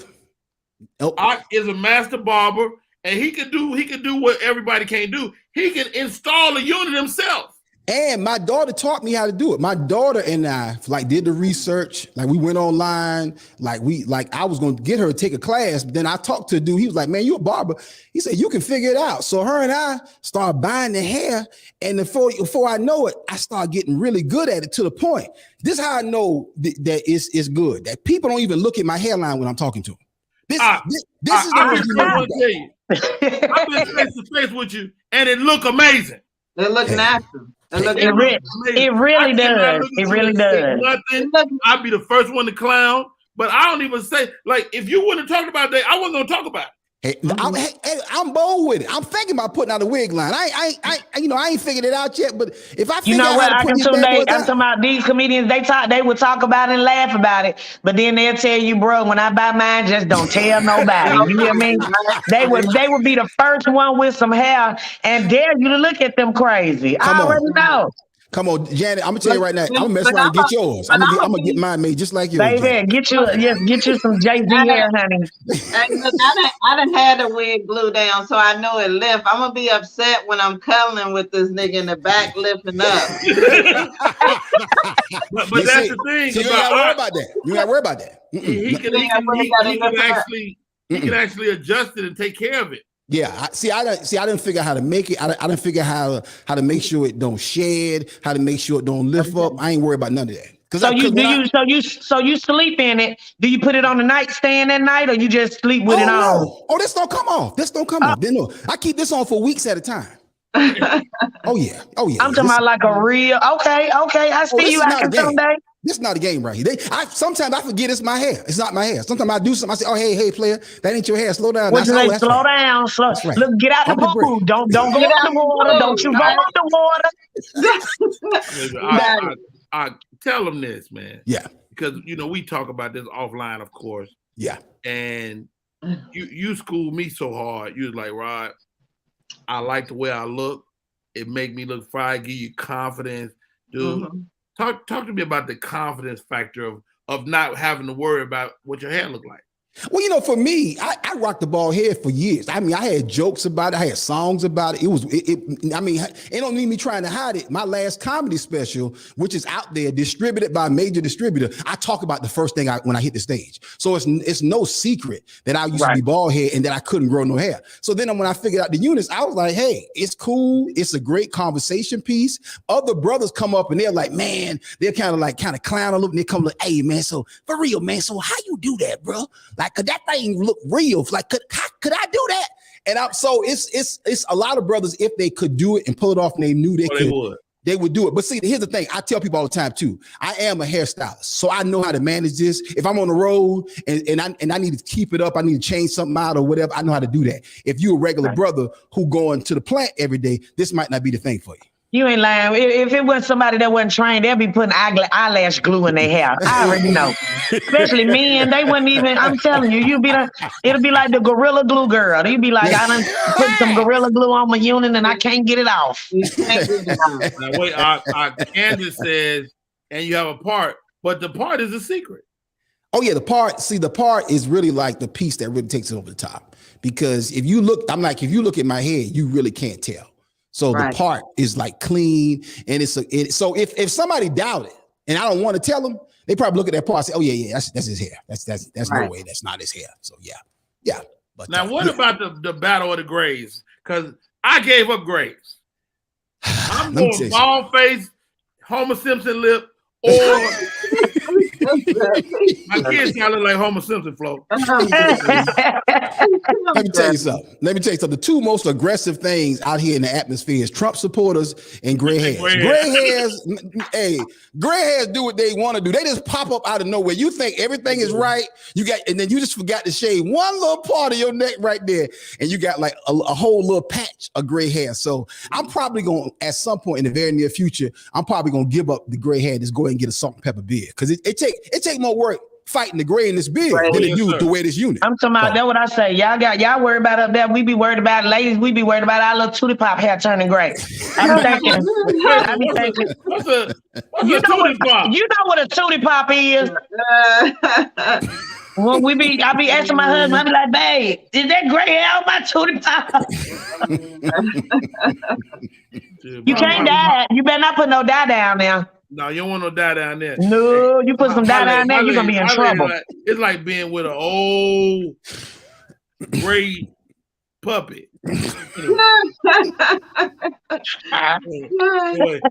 Art is a master barber, and he could do what everybody can't do. He can install a unit himself. And my daughter taught me how to do it. My daughter and I did the research. Like we went online. I was going to get her to take a class. But then I talked to a dude. He was like, man, you a barber. He said, you can figure it out. So her and I started buying the hair. And before I know it, I started getting really good at it to the point. This is how I know that it's good. That people don't even look at my hairline when I'm talking to them. This is the I've been face to face with you, and it look amazing. They look natural. It really does. It really does. Nothing. I'd be the first one to clown, but I don't even say, like, if you wouldn't have talked about that, I wasn't gonna talk about it. I'm bold with it. I'm thinking about putting out a wig line. I ain't figured it out yet. But if I figure out how to put these bad boys out, I'm talking about these comedians. They would talk about it and laugh about it, but then they'll tell you, bro, when I buy mine, just don't tell nobody. You hear me? They would be the first one with some hair and dare you to look at them crazy. I already know. Come on, Janet. I'm gonna tell you right now. I'm gonna mess around and get yours. I'm gonna get mine made just like yours. Baby, get you some Jay-Z hair, honey. I done had the wig glued down, so I know it lift. I'm gonna be upset when I'm cuddling with this nigga in the back lifting up. but that's the thing. So you ain't gotta worry about that. You ain't gotta worry about that. He can actually adjust it and take care of it. Yeah, I didn't figure out how to make it. I didn't figure out how to make sure it don't shed, how to make sure it don't lift up. I ain't worried about none of that. So you sleep in it. Do you put it on the nightstand at night, or you just sleep with it on? No. Oh, this don't come off. No, I keep this on for weeks at a time. Oh yeah. I'm talking about like a real. Okay. I see you after someday. This is not a game right here. Sometimes I forget it's my hair. It's not my hair. Sometimes I do something. I say, "Oh, hey, player, that ain't your hair. Slow down." Slow down. Right. Look, get out the pool. Don't go in the water. Don't you go in the water. I tell them this, man. Yeah. Because we talk about this offline, of course. Yeah. And you schooled me so hard. You was like, Rod, I like the way I look. It make me look fine. Give you confidence, dude. Mm-hmm. Talk to me about the confidence factor of not having to worry about what your hair look like. Well, for me, I rocked the bald head for years. I mean, I had jokes about it. I had songs about it. It don't need me trying to hide it. My last comedy special, which is out there, distributed by a major distributor, I talk about the first thing when I hit the stage. So it's no secret that I used to be bald head and that I couldn't grow no hair. So then when I figured out the units, I was like, hey, it's cool. It's a great conversation piece. Other brothers come up and they're like, man, they're kind of clown a little, and they come like, hey, man, so for real, man, so how you do that, bro? Like, could that thing look real? Like, could I do that? And so it's a lot of brothers, if they could do it and pull it off and they knew they would do it. But see, here's the thing. I tell people all the time too, I am a hairstylist. So I know how to manage this. If I'm on the road and I need to keep it up, I need to change something out or whatever, I know how to do that. If you're a regular brother who going to the plant every day, this might not be the thing for you. You ain't lying. If it was somebody that wasn't trained, they'd be putting eyelash glue in their hair. I already know. Especially men, they wouldn't even. I'm telling you, it'll be like the Gorilla Glue girl. You'd be like, I done put some Gorilla Glue on my unit and I can't get it off. Now, wait, Candace says, and you have a part, but the part is a secret. Oh yeah, the part is really like the piece that really takes it over the top. Because if you look at my head, you really can't tell. So the part is like clean, and so if somebody doubt it, and I don't want to tell them, they probably look at that part and say, "Oh yeah, that's his hair. That's no way. That's not his hair." So yeah. But now, what about the battle of the grays? Because I gave up grays. I'm going bald face, Homer Simpson lip, or My kids kind of look like Homer Simpson, Flo. Let me tell you something. The two most aggressive things out here in the atmosphere is Trump supporters and gray hairs. Gray hairs do what they want to do. They just pop up out of nowhere. You think everything is right, and then you just forgot to shave one little part of your neck right there, and you got like a whole little patch of gray hair. So I'm probably going, at some point in the very near future, I'm probably going to give up the gray hair and just go ahead and get a salt and pepper beard, because it take more work fighting the gray in this beard than it do to wear this unit. I'm talking about that. What I say, y'all worry about up there. We be worried about it. Ladies. We be worried about our little tootie pop hair turning gray. I be thinking. What's a tootie pop? You know what a tootie pop is? Well, I be asking my husband. I be like, babe, is that gray hair on my tootie pop? You can't dye. You better not put no dye down there. No, you don't want no dye down there. No, you put some dye down there, you're gonna be in trouble. It's like being with an old gray puppy. Anyway,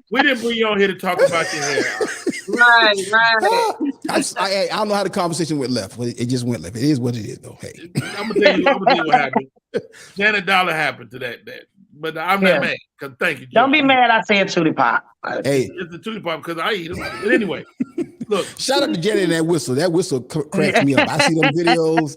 we didn't bring you on here to talk about your hair. Right. I don't know how the conversation went left. It just went left. It is what it is, though. Hey, I'm gonna tell you what happened. Janet Dollar happened to that. But I'm not mad, because thank you, Jim. Don't be mad I said tootie pop. Hey, it's a tootie pop because I eat them. But anyway, look. Shout out to Janet and that whistle. That whistle cracks me up. I see them videos,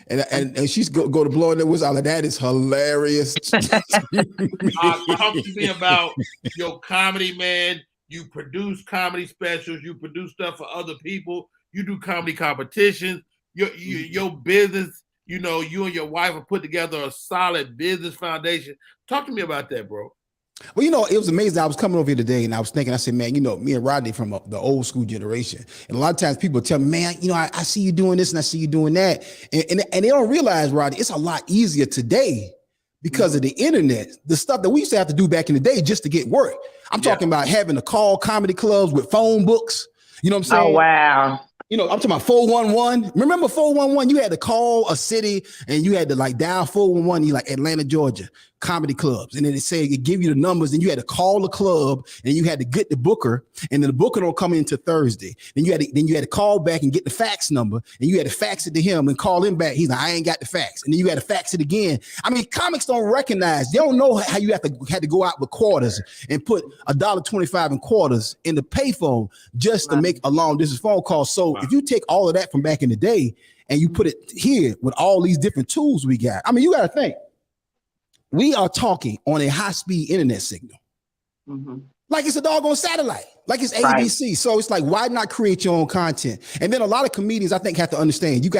and she's go to blowing that whistle. I'm like, that is hilarious. Talk to me about your comedy, man. You produce comedy specials. You produce stuff for other people. You do comedy competitions. Your business. You know, you and your wife have put together a solid business foundation. Talk to me about that, bro. Well, you know, it was amazing. I was coming over here today and I was thinking, I said, man, you know, me and Rodney from the old school generation. And a lot of times people tell me, man, you know, I see you doing this and I see you doing that. And they don't realize, Rodney, it's a lot easier today because of the internet. The stuff that we used to have to do back in the day just to get work. I'm talking about having to call comedy clubs with phone books. You know what I'm saying? Oh, wow. You know, I'm talking about 411. Remember 411? You had to call a city and you had to like dial 411. You like Atlanta, Georgia, comedy clubs. And then it give you the numbers and you had to call the club and you had to get the booker, and then the booker don't come into Thursday. Then you had to call back and get the fax number, and you had to fax it to him and call him back. He's like, I ain't got the fax. And then you had to fax it again. I mean, comics don't recognize. They don't know how you had to go out with quarters and put $1.25 in quarters in the payphone just to make a long distance phone call. So if you take all of that from back in the day and you put it here with all these different tools we got, I mean, you got to think. We are talking on a high-speed internet signal. Mm-hmm. Like it's a doggone satellite, like it's ABC. Right. So it's like, why not create your own content? And then a lot of comedians, I think, have to understand you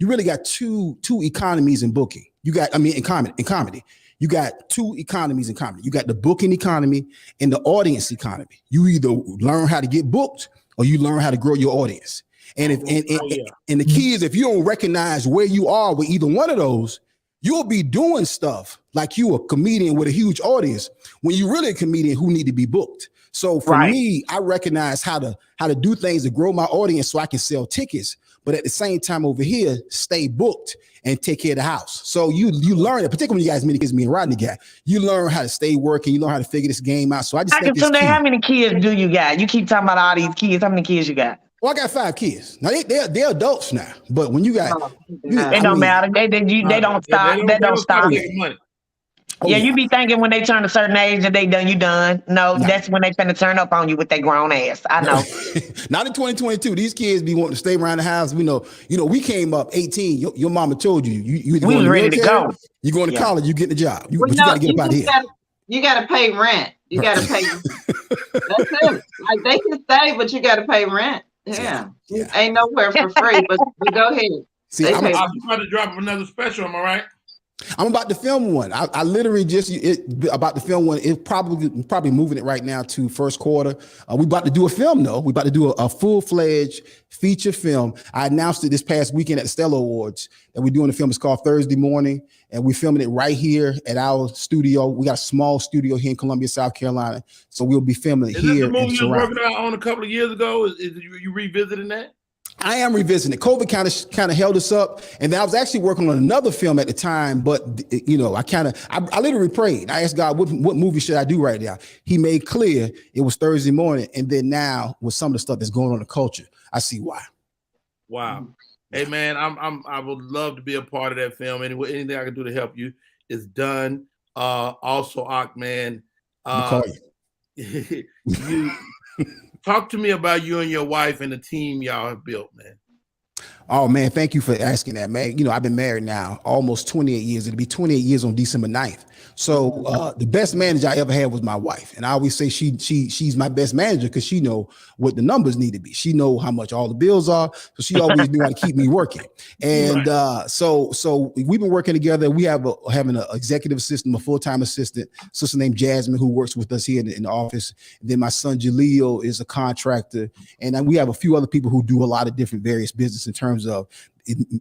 really got two economies in booking. In comedy. You got two economies in comedy. You got the booking economy and the audience economy. You either learn how to get booked or you learn how to grow your audience. And the key is, if you don't recognize where you are with either one of those, you'll be doing stuff like you a comedian with a huge audience when you're really a comedian who need to be booked. So for me, I recognize how to do things to grow my audience so I can sell tickets, but at the same time over here, stay booked and take care of the house. So you learn it, particularly when you guys many kids, me and Rodney got, you learn how to stay working, you learn how to figure this game out. So I can tell how many kids do you got? You keep talking about all these kids. How many kids you got? Well, I got 5 kids. Now they're adults now, but when you got, it don't matter. They don't stop. They don't stop. Oh, yeah, you be thinking when they turn a certain age that you done. No, that's when they finna turn up on you with their grown ass. I know. Not in 2022. These kids be wanting to stay around the house. We know, we came up 18. Your mama told you we was ready to go. You going to college, you get the job. You gotta get up out here. You gotta pay rent. You gotta pay. That's it. Like they can stay, but you gotta pay rent. Yeah. Ain't nowhere for free, but go ahead. See, I'm about to drop another special, am I right? I'm about to film one. I literally about to film one. It's probably moving it right now to first quarter. We about to do a film though. We about to do a full-fledged feature film. I announced it this past weekend at the Stella Awards that we're doing the film. It's called Thursday Morning, and we're filming it right here at our studio. We got a small studio here in Columbia, South Carolina. So we'll be filming it here. Is this the movie you were working on a couple of years ago? Is you revisiting that? I am revisiting it. COVID kind of held us up, and then I was actually working on another film at the time. But I literally prayed. I asked God, what movie should I do right now? He made clear it was Thursday Morning, and then now with some of the stuff that's going on in the culture, I see why. Wow. Hey man, I would love to be a part of that film. Anything I can do to help you is done. Also, Ak, man, you talk to me about you and your wife and the team y'all have built, man. Oh man, thank you for asking that, man. You know, I've been married now almost 28 years. It'll be 28 years on December 9th. So the best manager I ever had was my wife. And I always say she's my best manager because she know what the numbers need to be. She know how much all the bills are. So she always knew how to keep me working. And so we've been working together. We have having an executive assistant, a full-time assistant, sister named Jasmine, who works with us here in the office. And then my son Jaleel is a contractor. And then we have a few other people who do a lot of different various business in terms of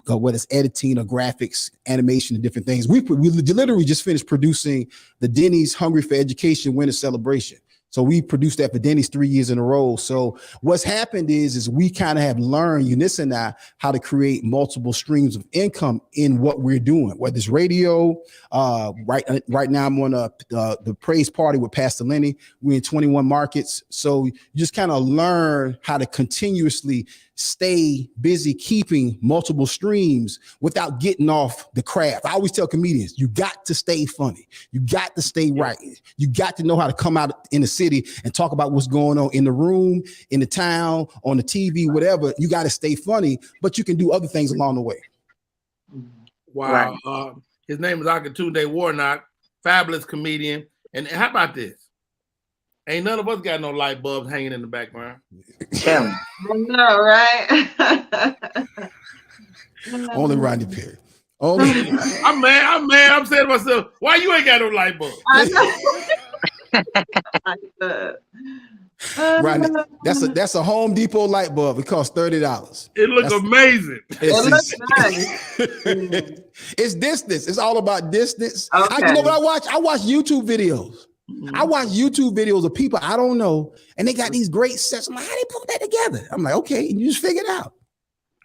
whether it's editing or graphics, animation, and different things. We literally just finished producing the Denny's Hungry for Education Winter Celebration. So we produced that for Denny's 3 years in a row. So what's happened is we kind of have learned, Eunice and I, how to create multiple streams of income in what we're doing, whether it's radio. Right now I'm on the praise party with Pastor Lenny. We're in 21 markets. So you just kind of learn how to continuously stay busy keeping multiple streams without getting off the craft. I always tell comedians, you got to stay funny. You got to stay right. You got to know how to come out in the city and talk about what's going on in the room, in the town, on the TV, whatever. You got to stay funny, but you can do other things along the way. Wow. Right. His name is Akatunde Warnock, fabulous comedian. And how about this? Ain't none of us got no light bulbs hanging in the background. I know, right? Only Rodney Perry. Only. I'm mad. I'm saying to myself, why you ain't got no light bulbs? Rodney, that's a Home Depot light bulb. It costs $30. It looks amazing. It looks nice. It's distance. It's all about distance. Okay. You know what I watch? I watch YouTube videos. I watch YouTube videos of people I don't know, and they got these great sets. I'm like, how they put that together? I'm like, okay, and you just figure it out.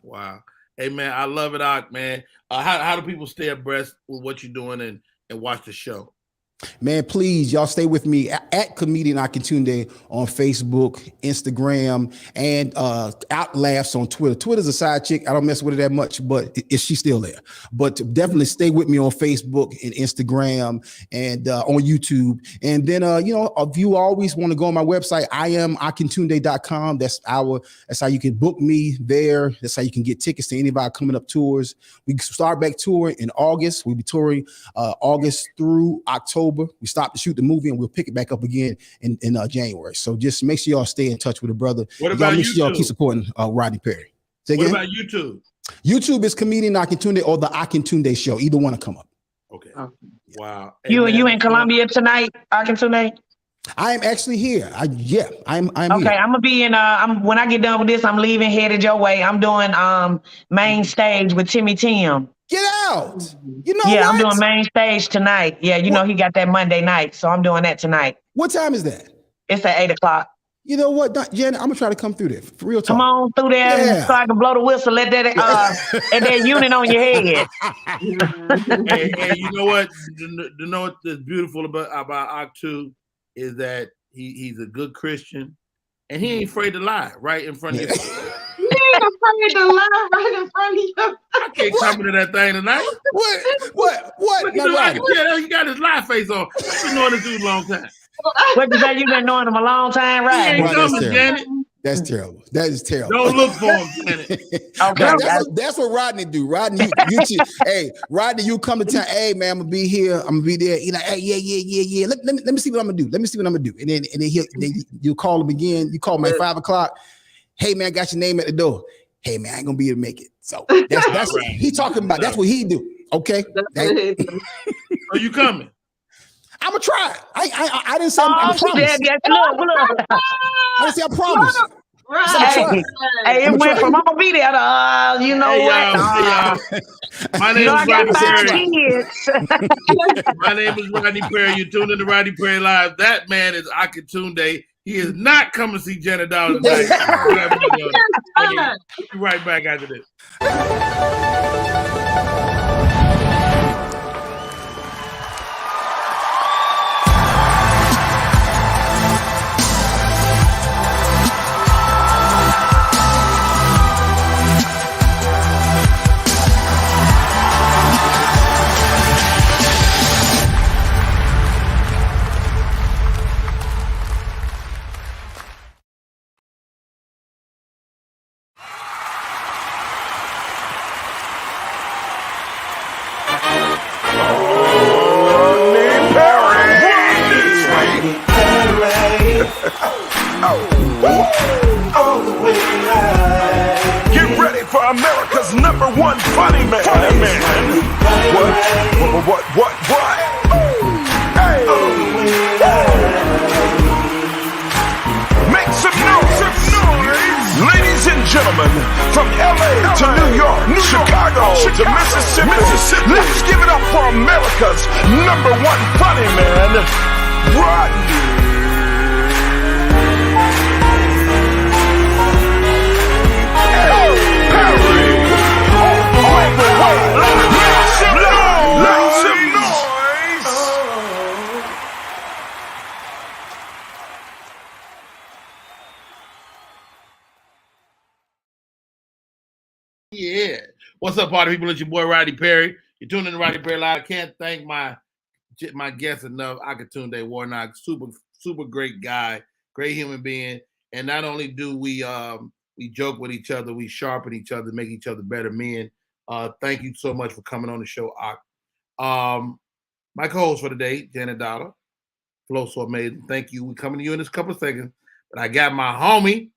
Wow. Hey, man, I love it, Ak, man. How do people stay abreast with what you're doing and watch the show? Man, please, y'all stay with me at Comedian Akatunde on Facebook, Instagram, and Out Laughs on Twitter. Twitter's a side chick. I don't mess with it that much, but she's still there. But definitely stay with me on Facebook and Instagram and on YouTube. And then, if you always want to go on my website, IamAkatunde.com. That's how you can book me there. That's how you can get tickets to any of our coming up tours. We start back touring in August. We'll be touring August through October. We stopped to shoot the movie and we'll pick it back up again in January. So just make sure y'all stay in touch with the brother. What about make YouTube? Sure y'all keep supporting Rodney Perry. What about YouTube? YouTube is Comedian Akatunde or the Akatunde Show. Either one will come up. Okay. Wow. Hey, you in Columbia tonight, Akatunde? I am actually here. I'm okay, here. I'm gonna be in when I get done with this, I'm leaving headed your way. I'm doing main stage with Timmy Tim. Get out. You know Yeah, what? I'm doing main stage tonight. Yeah, you know he got that Monday night, so I'm doing that tonight. What time is that? It's at 8:00. You know what, Jen? I'm gonna try to come through there. For real talk. Come on through there so I can blow the whistle. Let that that unit on your head. and you know what? You know what's beautiful about Ak too is that he's a good Christian and he ain't afraid to lie right in front of you. You ain't afraid to lie right in front of you. I can't come into that thing tonight. What? You know, I can tell he got his lie face on. I've been knowing this dude a long time. What you say? You've been knowing him a long time, right? He ain't coming, Janet. That's terrible. That is terrible. Don't look for him, Janet. Okay, that's what Rodney do. Rodney, hey, Rodney, you come to town. Hey, man, I'm gonna be here. I'm gonna be there. You know, hey, yeah. Let me see what I'm gonna do. Let me see what I'm gonna do. And then you call him again. You call him at 5:00. Hey, man, I got your name at the door. Hey, man, I ain't gonna be able to make it. So that's what he talking about. That's what he do. Okay. Are you coming? I'm gonna try. I didn't say I promise. Look. I didn't say I promise. Right. Hey, it went from I'm gonna be there to you know what? My name is Rodney Perry. Kids. My name is Rodney Perry. You tuned in to Rodney Perry Live. That man is Akatunde. He is not coming to see Janet Dawes tonight. We'll be right back after this. Get ready for America's #1 funny man. What? Hey. Make some noise. Ladies and gentlemen, from LA to New York, Chicago to Mississippi, let's give it up for America's #1 funny man, Rodney. Yeah. What's up, party people? It's your boy Rodney Perry. You're tuning in to Rodney Perry Live. I can't thank my guest enough. Akatunde Warnock, super great guy, great human being. And not only do we joke with each other, we sharpen each other, make each other better men. Thank you so much for coming on the show, Ak. My co-host for today, Janet Dollar. Flow so amazing. Thank you. We're coming to you in this couple of seconds. But I got my homie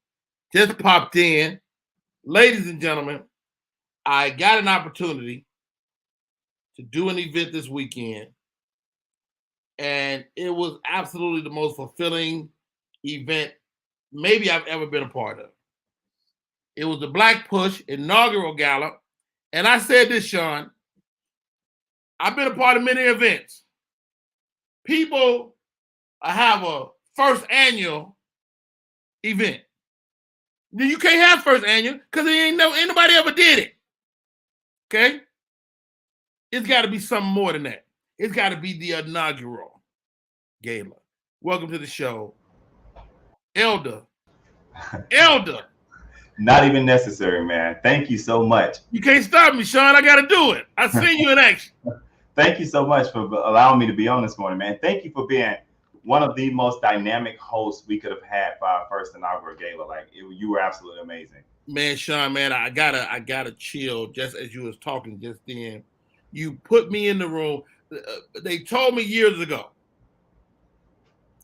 just popped in. Ladies and gentlemen, I got an opportunity to do an event this weekend, and it was absolutely the most fulfilling event maybe I've ever been a part of. It was the Black Push inaugural gala, and I said this, Sean, I've been a part of many events. People have a first annual event. You can't have first annual because ain't nobody ever did it. Okay? It's got to be something more than that. It's got to be the inaugural gala. Welcome to the show, Elder. Not even necessary, man. Thank you so much. You can't stop me, Sean. I got to do it. I seen you in action. Thank you so much for allowing me to be on this morning, man. Thank you for being one of the most dynamic hosts we could have had for our first inaugural gala. You were absolutely amazing. Man, Sean, man, I gotta chill just as you was talking just then. You put me in the room. They told me years ago,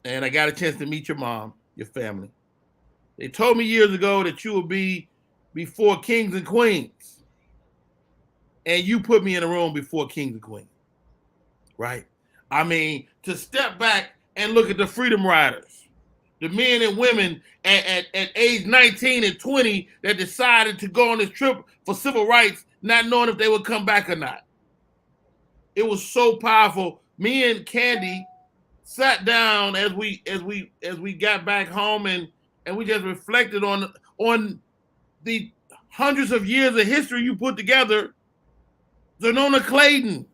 and I got a chance to meet your mom, your family. They told me years ago that you would be before kings and queens. And you put me in a room before kings and queens, right? I mean, to step back and look at the Freedom Riders, the men and women at age 19 and 20 that decided to go on this trip for civil rights, not knowing if they would come back or not. It was so powerful. Me and Candy sat down as we got back home and we just reflected on the hundreds of years of history you put together. Zonona Clayton.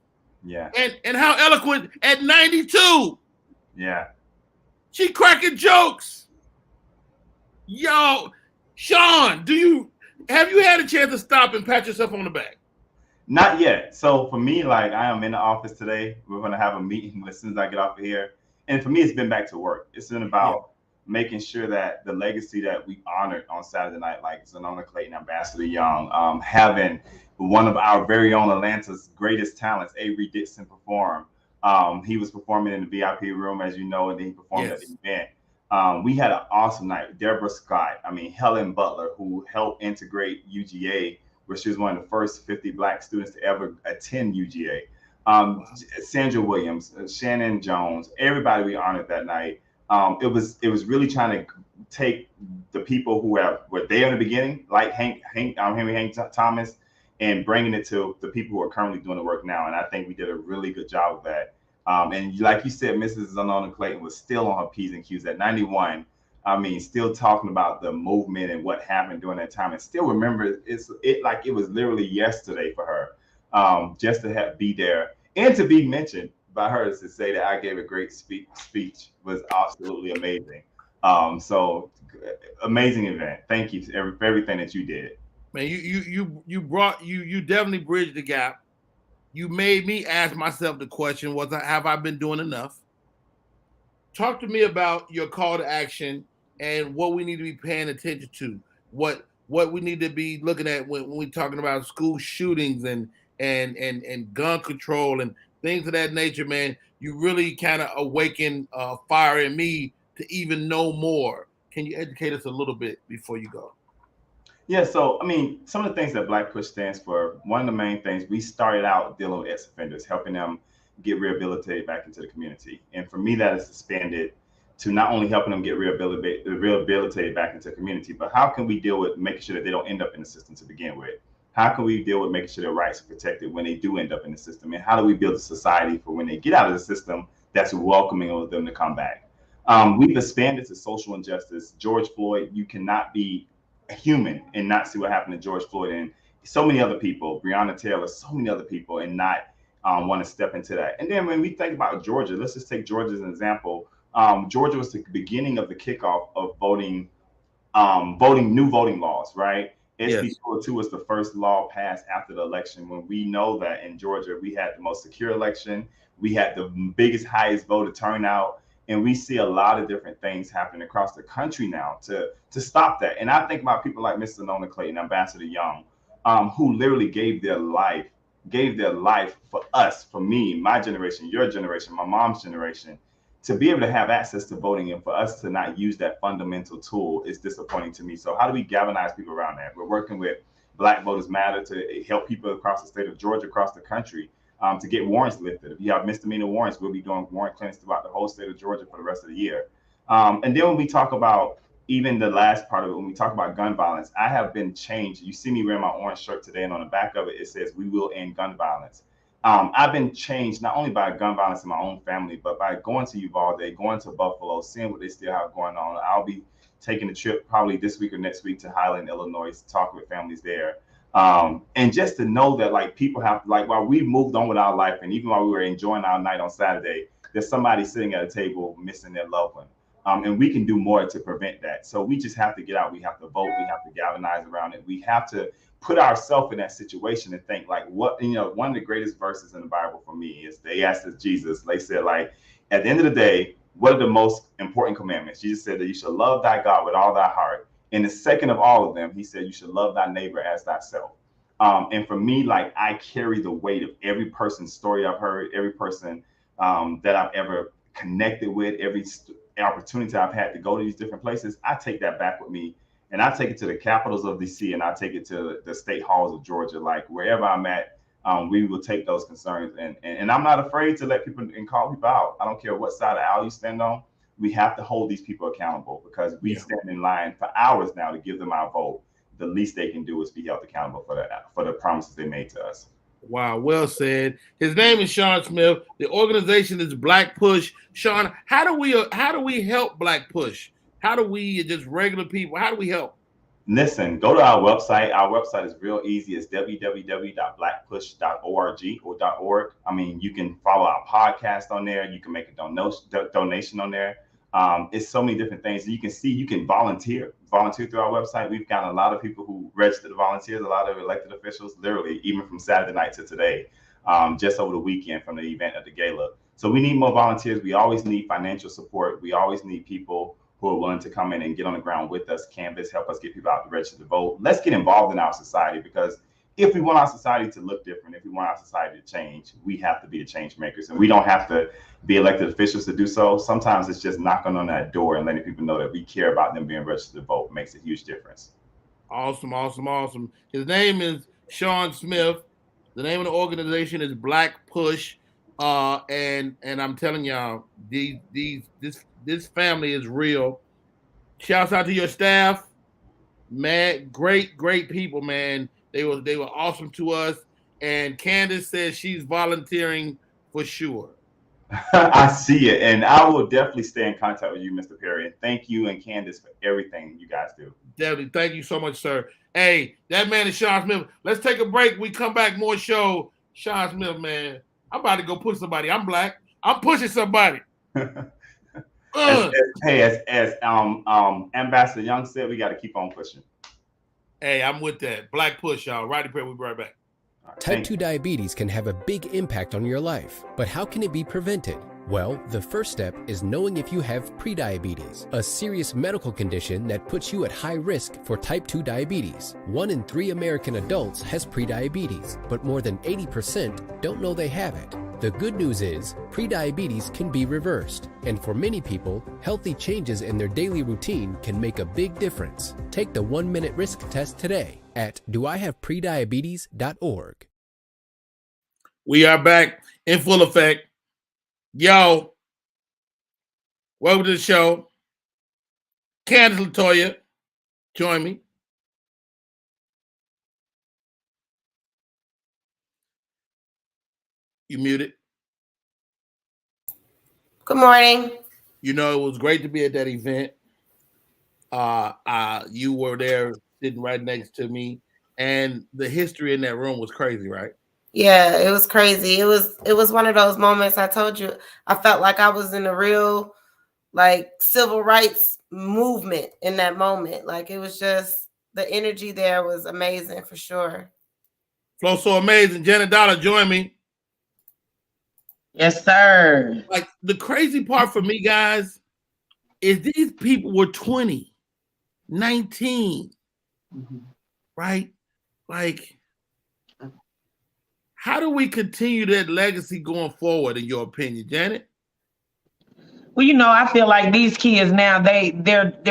Yeah. And how eloquent at 92. Yeah. She cracking jokes. Yo, Sean, have you had a chance to stop and pat yourself on the back? Not yet. So for me, I am in the office today. We're going to have a meeting as soon as I get off of here. And for me, it's been back to work. It's been about making sure that the legacy that we honored on Saturday night, like Zonona Clayton, Ambassador Young, having one of our very own Atlanta's greatest talents, Avery Dixon, perform. He was performing in the VIP room, as you know, and then he performed at the event. We had an awesome night. Deborah Scott, Helen Butler, who helped integrate UGA, where she was one of the first 50 Black students to ever attend UGA. Sandra Williams, Shannon Jones, everybody we honored that night. It was really trying to take the people who were there in the beginning, like Henry Hank Thomas, and bringing it to the people who are currently doing the work now. And I think we did a really good job of that. And like you said, Mrs. Zonona Clayton was still on her P's and Q's at 91. Still talking about the movement and what happened during that time, and still remember it like it was literally yesterday for her, just to be there and to be mentioned by her, to say that I gave a great speech was absolutely amazing. So amazing event. Thank you for everything that you did. Man, you definitely bridged the gap. You made me ask myself the question, have I been doing enough? Talk to me about your call to action and what we need to be paying attention to. What we need to be looking at when we're talking about school shootings and gun control and things of that nature, man. You really kind of awaken fire in me to even know more. Can you educate us a little bit before you go? Yeah, so I mean, some of the things that Black Push stands for, one of the main things, we started out dealing with ex-offenders, helping them get rehabilitated back into the community. And for me, that has expanded to not only helping them get rehabilitated back into the community, but how can we deal with making sure that they don't end up in the system to begin with? How can we deal with making sure their rights are protected when they do end up in the system? And how do we build a society for when they get out of the system that's welcoming of them to come back? We've expanded to social injustice. George Floyd, you cannot be a human and not see what happened to George Floyd and so many other people, Breonna Taylor, so many other people, and not want to step into that. And then when we think about Georgia, let's just take Georgia as an example. Georgia was the beginning of the kickoff of voting new voting laws, right? SB 202 was the first law passed after the election, when we know that in Georgia, we had the most secure election. We had the biggest, highest voter turnout. And we see a lot of different things happening across the country now to stop that. And I think about people like Mr. Nona Clayton, Ambassador Young, who literally gave their life for us, for me, my generation, your generation, my mom's generation, to be able to have access to voting, and for us to not use that fundamental tool is disappointing to me. So how do we galvanize people around that? We're working with Black Voters Matter to help people across the state of Georgia, across the country, to get warrants lifted. If you have misdemeanor warrants, we'll be doing warrant clinics throughout the whole state of Georgia for the rest of the year. And then when we talk about even the last part of it, when we talk about gun violence, I have been changed. You see me wearing my orange shirt today, and on the back of it, it says, "We will end gun violence." I've been changed not only by gun violence in my own family, but by going to Uvalde, going to Buffalo, seeing what they still have going on. I'll be taking a trip probably this week or next week to Highland, Illinois, to talk with families there. And just to know that, like, people have, like, while we moved on with our life, and even while we were enjoying our night on Saturday, there's somebody sitting at a table missing their loved one. And we can do more to prevent that. So we just have to get out. We have to vote. We have to galvanize around it. We have to put ourselves in that situation and think, like, what, one of the greatest verses in the Bible for me is, they asked Jesus, they said, like, at the end of the day, what are the most important commandments? Jesus said that you should love thy God with all thy heart. And the second of all of them, he said, you should love thy neighbor as thyself. And for me, like, I carry the weight of every person's story I've heard, every person that I've ever connected with, every opportunity I've had to go to these different places. I take that back with me, and I take it to the capitals of DC, and I take it to the state halls of Georgia. Like, wherever I'm at, we will take those concerns. And I'm not afraid to let people and call people out. I don't care what side of the aisle you stand on. We have to hold these people accountable, because we stand in line for hours now to give them our vote. The least they can do is be held accountable for the promises they made to us. Wow, well said. His name is Sean Smith. The organization is Black Push. Sean, how do we help Black Push? How do we, just regular people, how do we help? Listen, go to our website. Our website is real easy. It's www.blackpush.org or .org. I mean, you can follow our podcast on there. You can make a donation on there. It's so many different things. You can see, you can volunteer through our website. We've got a lot of people who registered as volunteers, a lot of elected officials, literally, even from Saturday night to today, just over the weekend from the event at the gala. So we need more volunteers. We always need financial support. We always need people who are willing to come in and get on the ground with us, canvas, help us get people out to register to vote. Let's get involved in our society, because if we want our society to look different, if we want our society to change, we have to be the change makers, and we don't have to be elected officials to do so. Sometimes it's just knocking on that door and letting people know that we care about them being registered to vote. It makes a huge difference. Awesome. His name is Sean Smith. The name of the organization is Black Push. And I'm telling y'all, this family is real. Shouts out to your staff, man. Great people, man. They were awesome to us. And Candace says she's volunteering for sure. I see it, and I will definitely stay in contact with you, Mr. Perry. And thank you and Candace for everything you guys do. Definitely, thank you so much, sir. Hey, that man is Sean Smith. Let's take a break. We come back, more show. Sean Smith, man. I'm about to go push somebody. I'm Black. I'm pushing somebody. As Ambassador Young said, we got to keep on pushing. Hey, I'm with that. Black Push, y'all. Rodney Perry, we'll be right back. Type 2 diabetes can have a big impact on your life, but how can it be prevented? Well, the first step is knowing if you have prediabetes, a serious medical condition that puts you at high risk for type 2 diabetes. 1 in 3 American adults has prediabetes, but more than 80% don't know they have it. The good news is, prediabetes can be reversed, and for many people, healthy changes in their daily routine can make a big difference. Take the 1-minute risk test today at doihaveprediabetes.org. We are back in full effect. Yo, welcome to the show. Candace LaToya, join me. You muted. Good morning. You know, it was great to be at that event. You were there sitting right next to me, and the history in that room was crazy, right? Yeah, it was crazy. It was one of those moments. I told you, I felt like I was in a real like civil rights movement in that moment. Like it was just the energy there was amazing for sure. Flo, so amazing. Janet Dollar, join me. Yes, sir. Like the crazy part for me, guys, is these people were 20, 19, right? Like, how do we continue that legacy going forward, in your opinion, Janet? Well, I feel like these kids now they're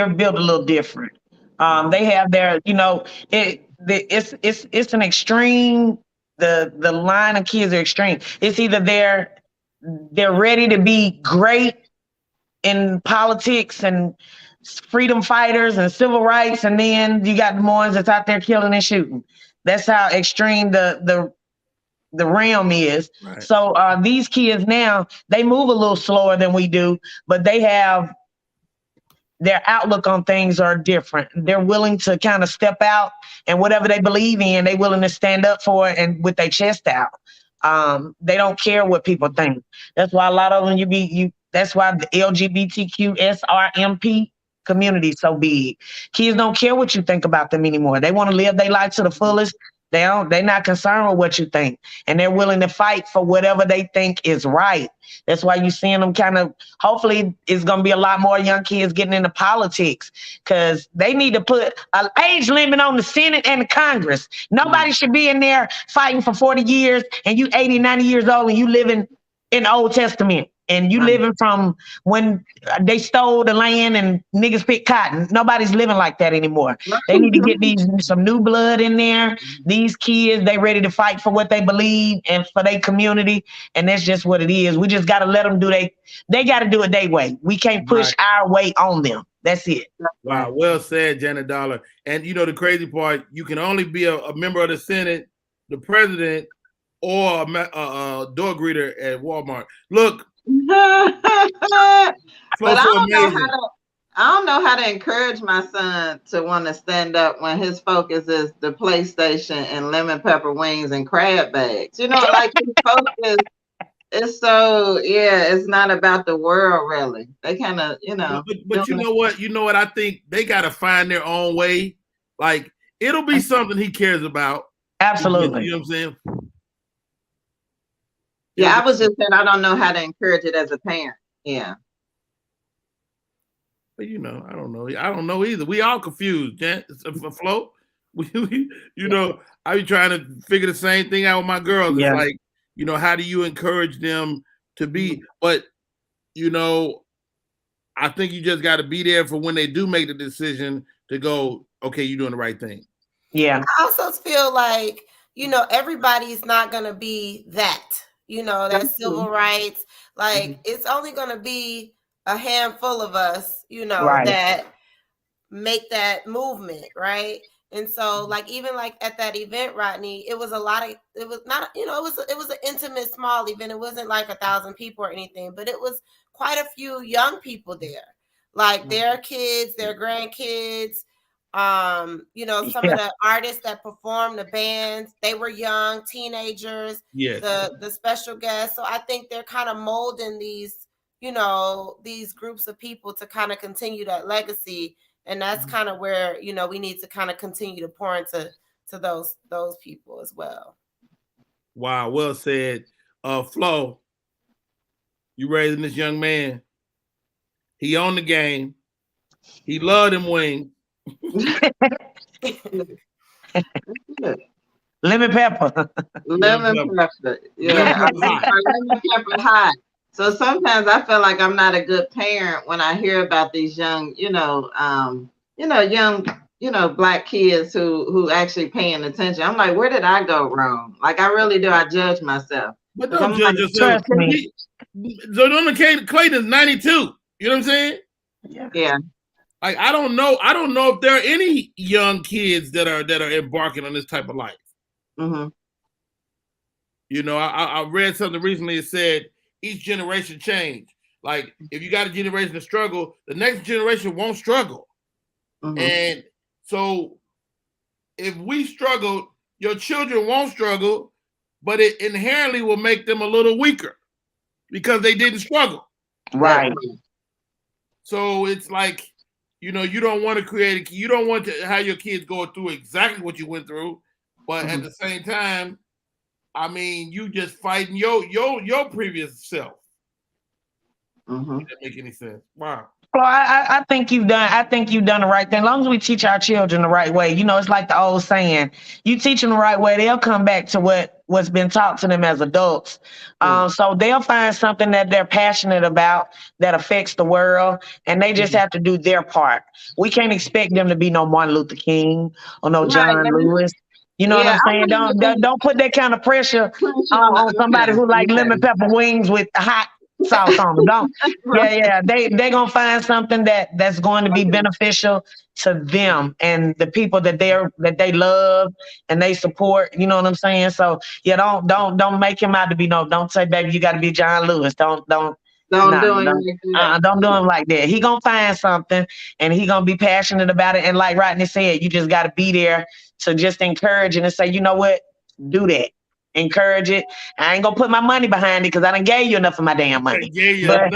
built a little different. They have their, it's an extreme. The line of kids are extreme. It's either they're ready to be great in politics and freedom fighters and civil rights, and then you got the ones that's out there killing and shooting. That's how extreme the realm is. Right. So these kids now, they move a little slower than we do, but they have their outlook on things are different. They're willing to kind of step out, and whatever they believe in, they're willing to stand up for it and with their chest out. They don't care what people think. That's why a lot of them that's why the LGBTQ SRMP community is so big. Kids don't care what you think about them anymore. They want to live their life to the fullest. They're not concerned with what you think, and they're willing to fight for whatever they think is right. That's why you're seeing them hopefully it's going to be a lot more young kids getting into politics, because they need to put an age limit on the Senate and the Congress. Nobody should be in there fighting for 40 years and you 80, 90 years old and you living in the Old Testament. And you living from when they stole the land and niggas picked cotton. Nobody's living like that anymore. They need to get some new blood in there. These kids, they ready to fight for what they believe and for their community. And that's just what it is. We just got to let them they got to do it their way. We can't push our way on them. That's it. Wow. Well said, Janet Dollar. And the crazy part, you can only be a member of the Senate, the president, or a door greeter at Walmart. Look, but I don't know how to encourage my son to want to stand up when his focus is the PlayStation and lemon pepper wings and crab bags. Like his focus is it's not about the world really. They kind of, But you know what? I think they got to find their own way. Like it'll be something he cares about. Absolutely. You know what I'm saying? Yeah, I was just saying I don't know how to encourage it as a parent. Yeah. But I don't know. I don't know either. We all confused, Flo. I be trying to figure the same thing out with my girls. Yeah. It's like, how do you encourage them to be? But, I think you just got to be there for when they do make the decision to go, okay, you're doing the right thing. Yeah. I also feel like, everybody's not going to be that. That's civil rights. Like it's only going to be a handful of us, right, that make that movement, right? And so, like even like at that event, Rodney, it was not, it was an intimate, small event. It wasn't like 1,000 people or anything, but it was quite a few young people there, like their kids, their grandkids. Some of the artists that performed, the bands, they were young teenagers. Yes. The special guests. So I think they're kind of molding these, these groups of people to kind of continue that legacy. And that's kind of where, we need to kind of continue to pour into those people as well. Wow, well said. Flo. You raising this young man. He owned the game. He loved them wings. Lemon pepper. Lemon pepper. Yeah. Lemon pepper hot. So sometimes I feel like I'm not a good parent when I hear about these young, Black kids who actually paying attention. I'm like, where did I go wrong? Like, I really do. I judge myself. But don't judge yourself. Trust me. So Clayton's 92. You know what I'm saying? Yeah. Like, I don't know if there are any young kids that are embarking on this type of life. Mm-hmm. You know, I read something recently that said each generation change. Like, if you got a generation to struggle, the next generation won't struggle. Mm-hmm. And so if we struggle, your children won't struggle, but it inherently will make them a little weaker because they didn't struggle. Right. So it's like, you don't want to you don't want to have your kids go through exactly what you went through, but at the same time, I mean, you just fighting your previous self. Mm-hmm. Doesn't make any sense. Wow. Well, I think you've done the right thing. As long as we teach our children the right way, it's like the old saying: you teach them the right way, they'll come back to what's been taught to them as adults. So they'll find something that they're passionate about that affects the world, and they just have to do their part. We can't expect them to be no Martin Luther King or no John Lewis. You know what I'm saying? Don't put that kind of pressure on somebody who like lemon pepper wings with hot sauce on them. Don't. Yeah. They gonna find something that's going to be beneficial to them and the people that they love and they support. You know what I'm saying? So yeah, don't make him out to be don't say, baby, you got to be John Lewis. Don't do him like that. He gonna find something and he gonna be passionate about it. And like Rodney said, you just got to be there to just encourage it and say, you know what, do that. Encourage it. I ain't gonna put my money behind it because I done gave you enough of my damn money. But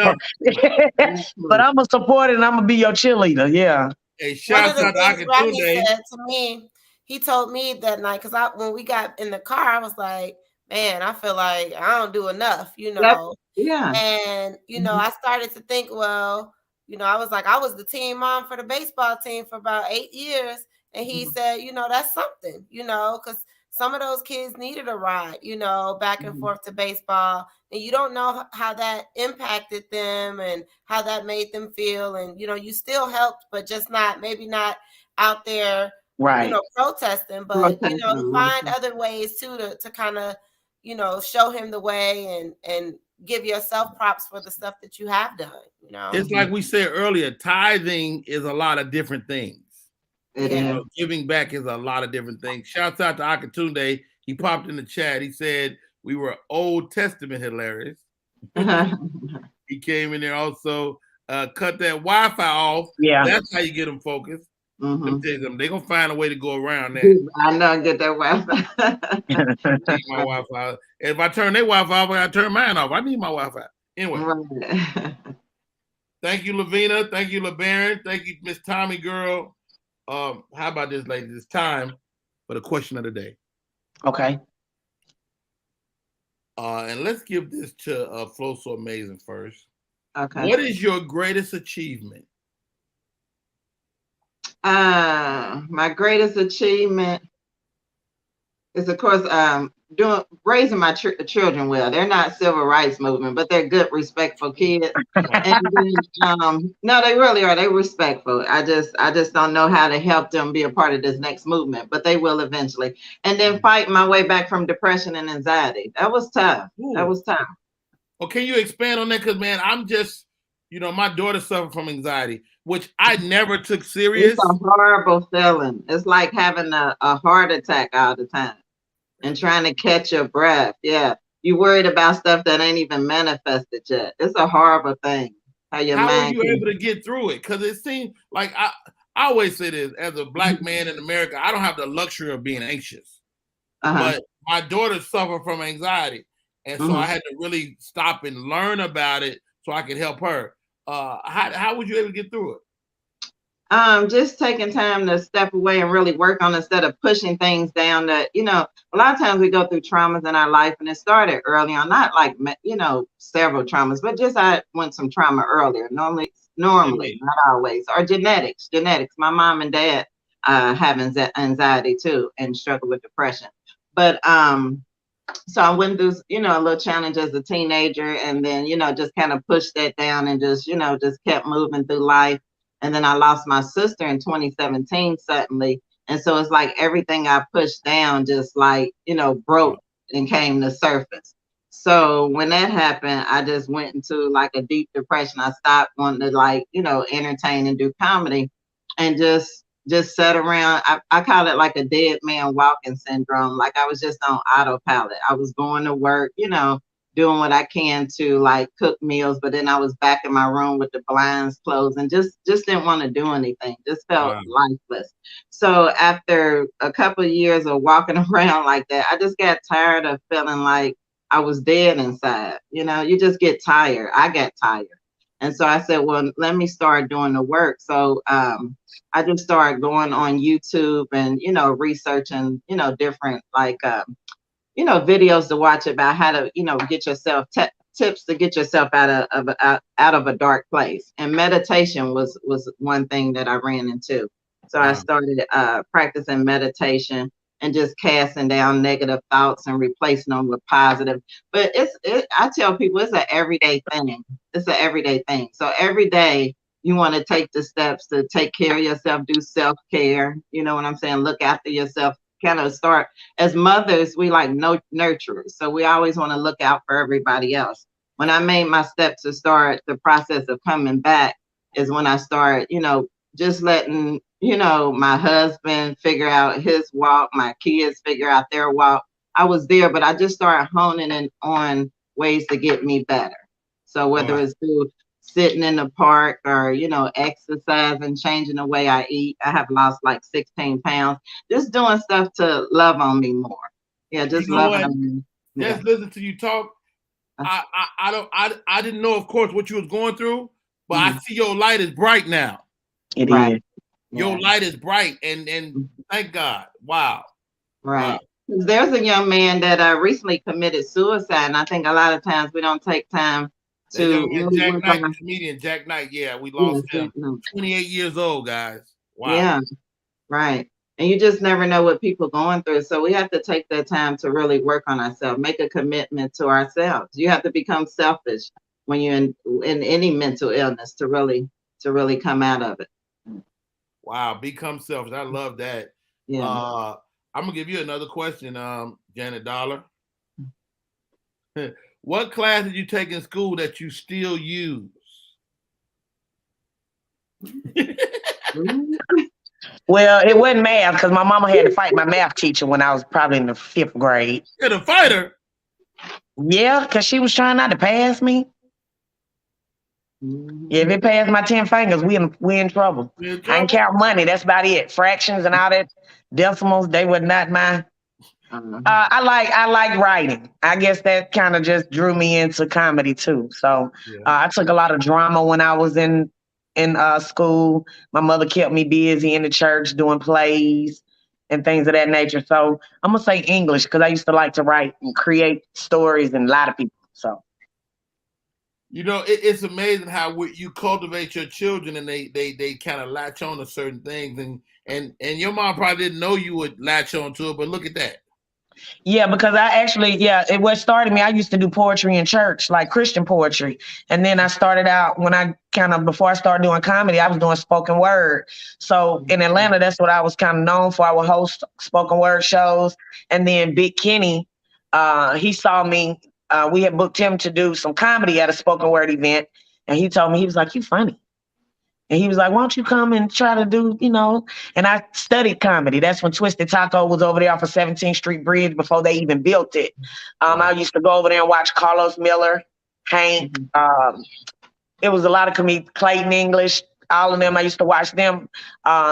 I'm gonna support it and I'm gonna be your cheerleader. Yeah. Hey, shout out to Rodney said to me, he told me that night, because when we got in the car, I was like, man, I feel like I don't do enough, Yeah. And I started to think, well, I was like, I was the team mom for the baseball team for about 8 years. And he said, that's something, because some of those kids needed a ride, back and forth to baseball. And you don't know how that impacted them and how that made them feel. And, you still helped, but just maybe not out there, right, protesting. But, find other ways too to kind of, show him the way and give yourself props for the stuff that you have done. It's like we said earlier, tithing is a lot of different things. Giving back is a lot of different things. Shouts out to Akatunde. He popped in the chat. He said we were Old Testament hilarious. He came in there also. Cut that Wi-Fi off. Yeah, that's how you get them focused. They're gonna find a way to go around that. I know, get that Wi-Fi. Need my Wi-Fi. If I turn their Wi-Fi off, I turn mine off. I need my Wi-Fi. Anyway. Thank you, Lavina. Thank you, LeBaron. Thank you, Miss Tommy Girl. How about this, ladies? It's time for the question of the day. Okay. And let's give this to Flow So Amazing first. Okay. What is your greatest achievement? My greatest achievement is, of course, raising my children well. They're not civil rights movement, but they're good, respectful kids. And then, no, they really are. They're respectful. I just don't know how to help them be a part of this next movement, but they will eventually. And then fight my way back from depression and anxiety. That was tough. Ooh. That was tough. Well, can you expand on that? Because, man, I'm just, my daughter suffered from anxiety, which I never took serious. It's a horrible feeling. It's like having a heart attack all the time. And trying to catch your breath. Yeah. You worried about stuff that ain't even manifested yet. It's a horrible thing. How are you able to get through it? Because it seems like I always say this, as a Black man in America, I don't have the luxury of being anxious. But my daughter suffered from anxiety. And so I had to really stop and learn about it so I could help her. How would you able to get through it? Just taking time to step away and really work on instead of pushing things down that, a lot of times we go through traumas in our life and it started early on, not like, several traumas, but just I went some trauma earlier. Normally, not always, or genetics. My mom and dad have anxiety too and struggle with depression. But so I went through, a little challenge as a teenager and then, just kind of pushed that down and just, just kept moving through life. And then I lost my sister in 2017 suddenly. And so it's like everything I pushed down just like, broke and came to surface. So when that happened, I just went into like a deep depression. I stopped wanting to like, entertain and do comedy and just sat around. I call it like a dead man walking syndrome. Like I was just on autopilot. I was going to work, doing what I can to like cook meals, but then I was back in my room with the blinds closed and just didn't want to do anything. Just felt lifeless. So after a couple of years of walking around like that, I just got tired of feeling like I was dead inside. You just get tired. I got tired. And so I said, well, let me start doing the work. So I just started going on YouTube and, researching, different like, videos to watch about how to, get yourself tips to get yourself out of a dark place. And meditation was one thing that I ran into. So I started practicing meditation and just casting down negative thoughts and replacing them with positive. But I tell people it's an everyday thing. It's an everyday thing. So every day you want to take the steps to take care of yourself, do self-care. You know what I'm saying? Look after yourself. Kind of start as mothers, we like nurturers. So we always want to look out for everybody else. When I made my step to start the process of coming back is when I started, just letting, my husband figure out his walk, my kids figure out their walk. I was there, but I just started honing in on ways to get me better. So whether it's through sitting in the park or, exercising, changing the way I eat. I have lost like 16 pounds. Just doing stuff to love on me more. Yeah, just loving on me. Just listen to you talk. I didn't know, of course, what you was going through, but I see your light is bright now. It is. Your light is bright, and thank God. Wow. Right. Wow. There's a young man that recently committed suicide, and I think a lot of times we don't take time to Jack Knight, the comedian Jack Knight. Yeah, we lost him. 28 years old, guys. Wow. Yeah, right. And you just never know what people are going through. So we have to take that time to really work on ourselves, make a commitment to ourselves. You have to become selfish when you're in any mental illness to really come out of it. Wow, become selfish. I love that. Yeah. I'm gonna give you another question, Janet Dollar. What class did you take in school that you still use? Well, it wasn't math because my mama had to fight my math teacher when I was probably in the 5th grade. You're the fighter? Yeah, because she was trying not to pass me. Yeah, if it passed my 10 fingers, we in trouble. I can count money. That's about it. Fractions and all that decimals, they were not my. I like writing. I guess that kind of just drew me into comedy too. So I took a lot of drama when I was in school. My mother kept me busy in the church doing plays and things of that nature. So I'm gonna say English because I used to like to write and create stories and lie to people. So. It's amazing how you cultivate your children and they kind of latch on to certain things and your mom probably didn't know you would latch on to it, but look at that. Yeah, because what started me, I used to do poetry in church, like Christian poetry. And then I started out before I started doing comedy, I was doing spoken word. So in Atlanta, that's what I was kind of known for. I would host spoken word shows. And then Big Kenny, he saw me. We had booked him to do some comedy at a spoken word event. And he told me, he was like, "You funny." And he was like, "Why don't you come and try to do, and I studied comedy. That's when Twisted Taco was over there off of 17th Street Bridge before they even built it. I used to go over there and watch Carlos Miller, Hank. It was a lot of comedians, Clayton English, all of them. I used to watch them.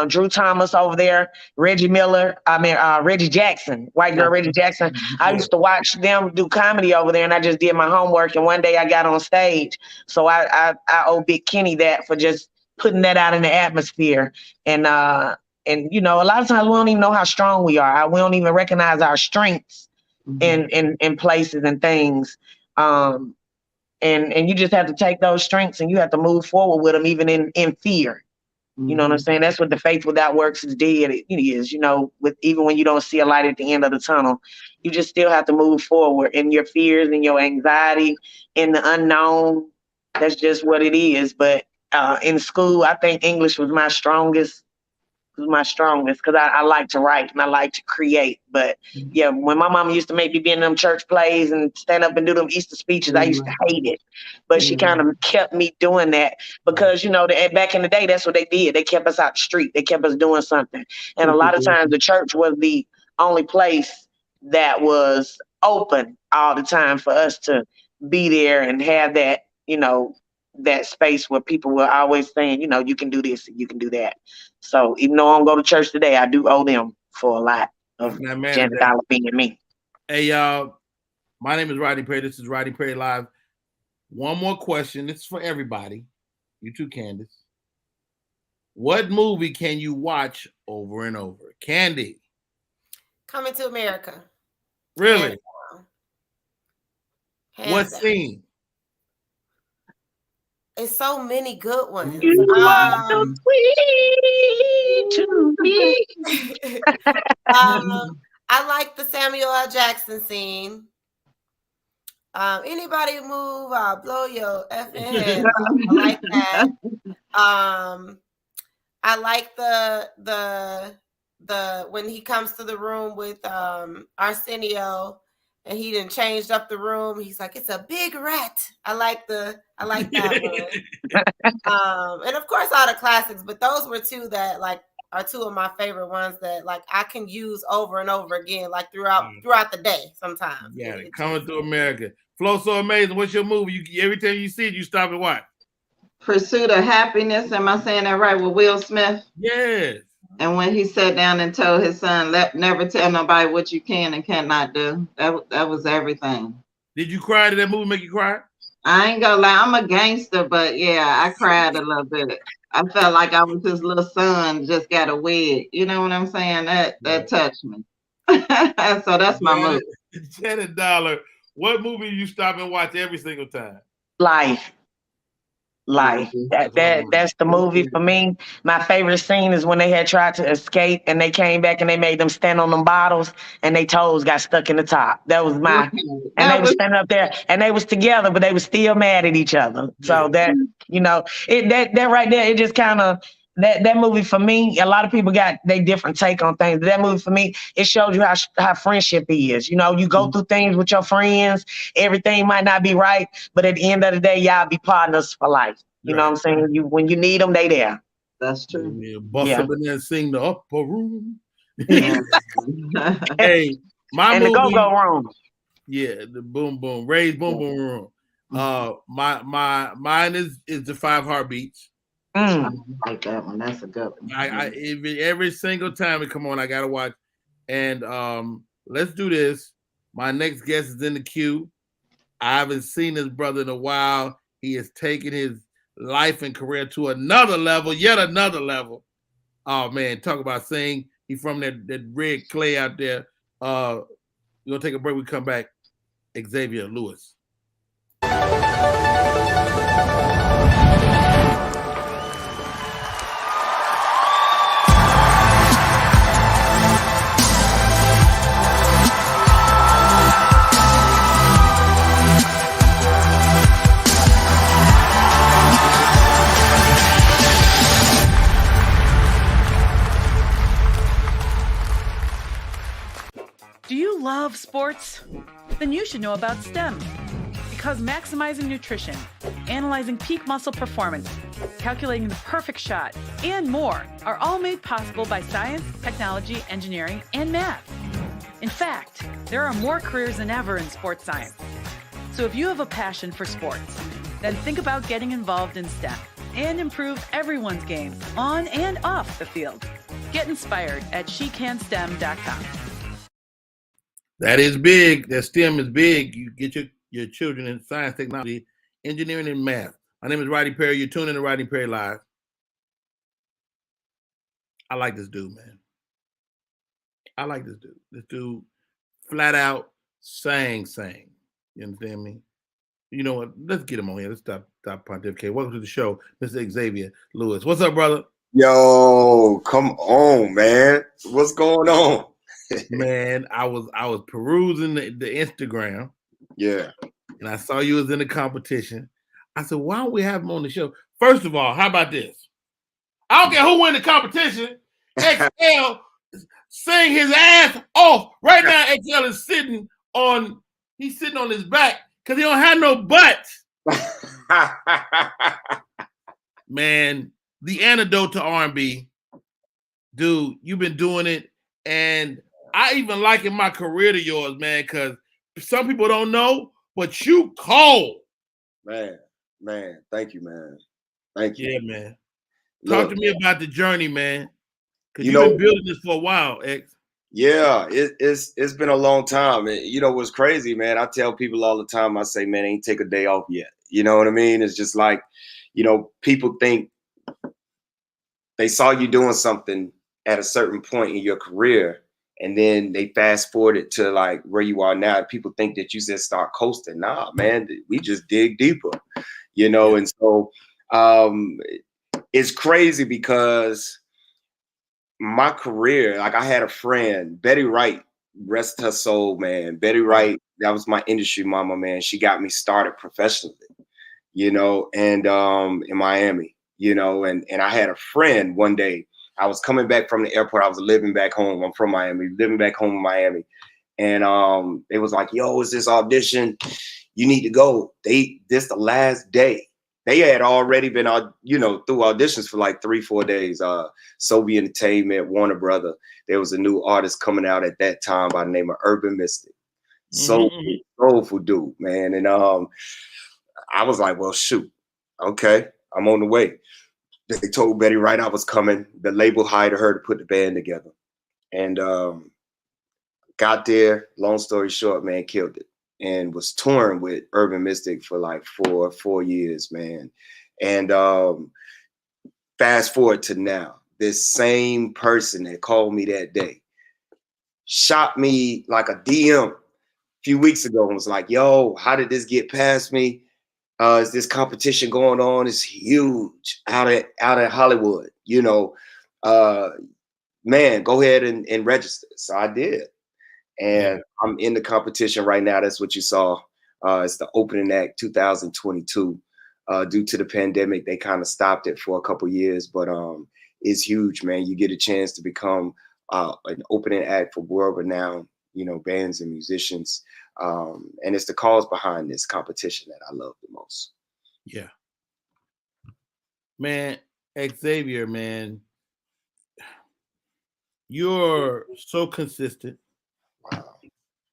Drew Thomas over there, Reggie Jackson, white girl Reggie Jackson. I used to watch them do comedy over there, and I just did my homework. And one day I got on stage. So I owe Big Kenny that for just putting that out in the atmosphere. And you know, a lot of times we don't even know how strong we are. We don't even recognize our strengths in places and things. And you just have to take those strengths and you have to move forward with them, even in fear. You know what I'm saying? That's what the faith without works is dead. It is, you know, with even when you don't see a light at the end of the tunnel, you just still have to move forward in your fears and your anxiety in the unknown. That's just what it is. But in school, I think English was my strongest because I like to write and I like to create. But yeah, when my mama used to make me be in them church plays and stand up and do them Easter speeches, I used to hate it. But she kind of kept me doing that because, you know, back in the day, that's what they did. They kept us out the street. They kept us doing something. And a lot of times the church was the only place that was open all the time for us to be there and have that, you know, that space where people were always saying, you know, you can do this and you can do that. So even though I don't go to church today, I do owe them for a lot of Janet Dollar being me. Hey, y'all. My name is Rodney Perry. This is Rodney Perry Live. One more question. This is for everybody. You too, Candace. What movie can you watch over and over? Candy. Coming to America. Really? What down. scene? It's so many good ones. You are so sweet to me. I like the Samuel L. Jackson scene. Anybody move, I'll blow your effing head off. I like that. I like the when he comes to the room with Arsenio and he done changed up the room. He's like, it's a big rat. I like that one. And of course all the classics, but those were two that like are two of my favorite ones that like I can use over and over again, like throughout the day sometimes. Yeah, Coming to America. Flow So Amazing. What's your movie? Every time you see it, you stop and watch. Pursuit of Happiness. Am I saying that right? With Will Smith? Yes. And when he sat down and told his son, never tell nobody what you can and cannot do. That was everything. Did you cry? Did that movie make you cry? I ain't gonna lie, I'm a gangster, but yeah, I cried a little bit. I felt like I was his little son, just got a wig. You know what I'm saying? That touched me. So that's my movie. Janet Dollar, what movie you stop and watch every single time? Life. That's the movie for me. My favorite scene is when they had tried to escape and they came back and they made them stand on them bottles and their toes got stuck in the top. That was and they were standing up there and they was together, but they were still mad at each other. So that, you know, that right there, it just kind of that movie for me, a lot of people got their different take on things. But that movie for me, it shows you how friendship is. You know, you go through things with your friends, everything might not be right, but at the end of the day, y'all be partners for life. You know what I'm saying? When you need them, they there. That's true. Bust up in there and sing the upper room. Hey, and movie, the go-go room. Yeah, the boom boom, Ray's boom boom room. Mine is the 5 Heartbeats. I like that one. That's a good one. Every single time it come on, I gotta watch. And let's do this. My next guest is in the queue. I haven't seen this brother in a while. He has taken his life and career to another level, yet another level. Oh man, talk about sing. He from that red clay out there. We're gonna take a break. We come back. Xavier Lewis. Do you love sports? Then you should know about STEM. Because maximizing nutrition, analyzing peak muscle performance, calculating the perfect shot, and more are all made possible by science, technology, engineering, and math. In fact, there are more careers than ever in sports science. So if you have a passion for sports, then think about getting involved in STEM and improve everyone's game on and off the field. Get inspired at shecanstem.com. That is big. That STEM is big. You get your children in science, technology, engineering, and math. My name is Rodney Perry. You're tuning in to Rodney Perry Live. I like this dude, man. I like this dude. This dude flat out sang. You understand me? You know what? Let's get him on here. Let's stop pontificate. Welcome to the show, Mr. Xavier Lewis. What's up, brother? Yo, come on, man. What's going on? Man, I was perusing the Instagram. Yeah. And I saw you was in the competition. I said, why don't we have him on the show? First of all, how about this? I don't care who win the competition. XL sing his ass off. Right now, XL is sitting on his back because he don't have no butt. Man, the antidote to R&B, dude, you've been doing it. And I even liken my career to yours, man, because some people don't know, but you cold. Man, thank you, man. Thank you. Yeah, man. Talk to me about the journey, man. Because you've been building this for a while, X. Yeah, it's been a long time. And you know what's crazy, man? I tell people all the time, I say, man, ain't take a day off yet. You know what I mean? It's just like, people think they saw you doing something at a certain point in your career, and then they fast forward it to like where you are now. People think that you just start coasting. Nah, man, we just dig deeper, And so it's crazy because my career, like I had a friend, Betty Wright, rest her soul, man. Betty Wright, that was my industry mama, man. She got me started professionally, and in Miami. And I had a friend one day. I was coming back from the airport. I was living back home. I'm from Miami, living back home in Miami. And it was like, yo, it's this audition. You need to go. This the last day. They had already been, through auditions for like 3-4 days. Sobe Entertainment, Warner Brother. There was a new artist coming out at that time by the name of Urban Mystic. Soulful dude, man. And I was like, well, shoot. Okay, I'm on the way. They told Betty Wright I was coming. The label hired her to put the band together. And got there, long story short, man, killed it. And was touring with Urban Mystic for like four years, man. And fast forward to now, this same person that called me that day shot me like a DM a few weeks ago and was like, yo, how did this get past me? Is this competition going on? It's huge out at Hollywood, man, go ahead and register. So I did. And I'm in the competition right now. That's what you saw. It's the opening act 2022. Due to the pandemic, they kind of stopped it for a couple years, but it's huge, man. You get a chance to become an opening act for world-renowned, bands and musicians. And it's the cause behind this competition that I love the most. Yeah. Man, Xavier, man, you're so consistent. Wow.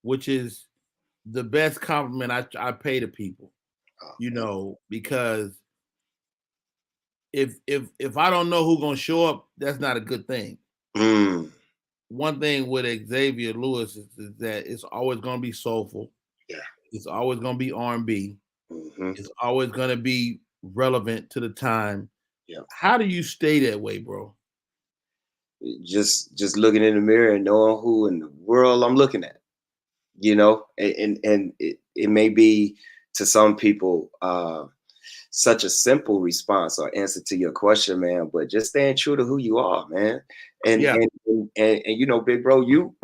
Which is the best compliment I pay to people, because if I don't know who's gonna show up, that's not a good thing. One thing with Xavier Lewis is that it's always gonna be soulful. Yeah. It's always gonna be R&B. It's always gonna be relevant to the time. Yeah. How do you stay that way, bro? Just looking in the mirror and knowing who in the world I'm looking at. And it may be to some people such a simple response or answer to your question, man, but just staying true to who you are, man. And big bro, you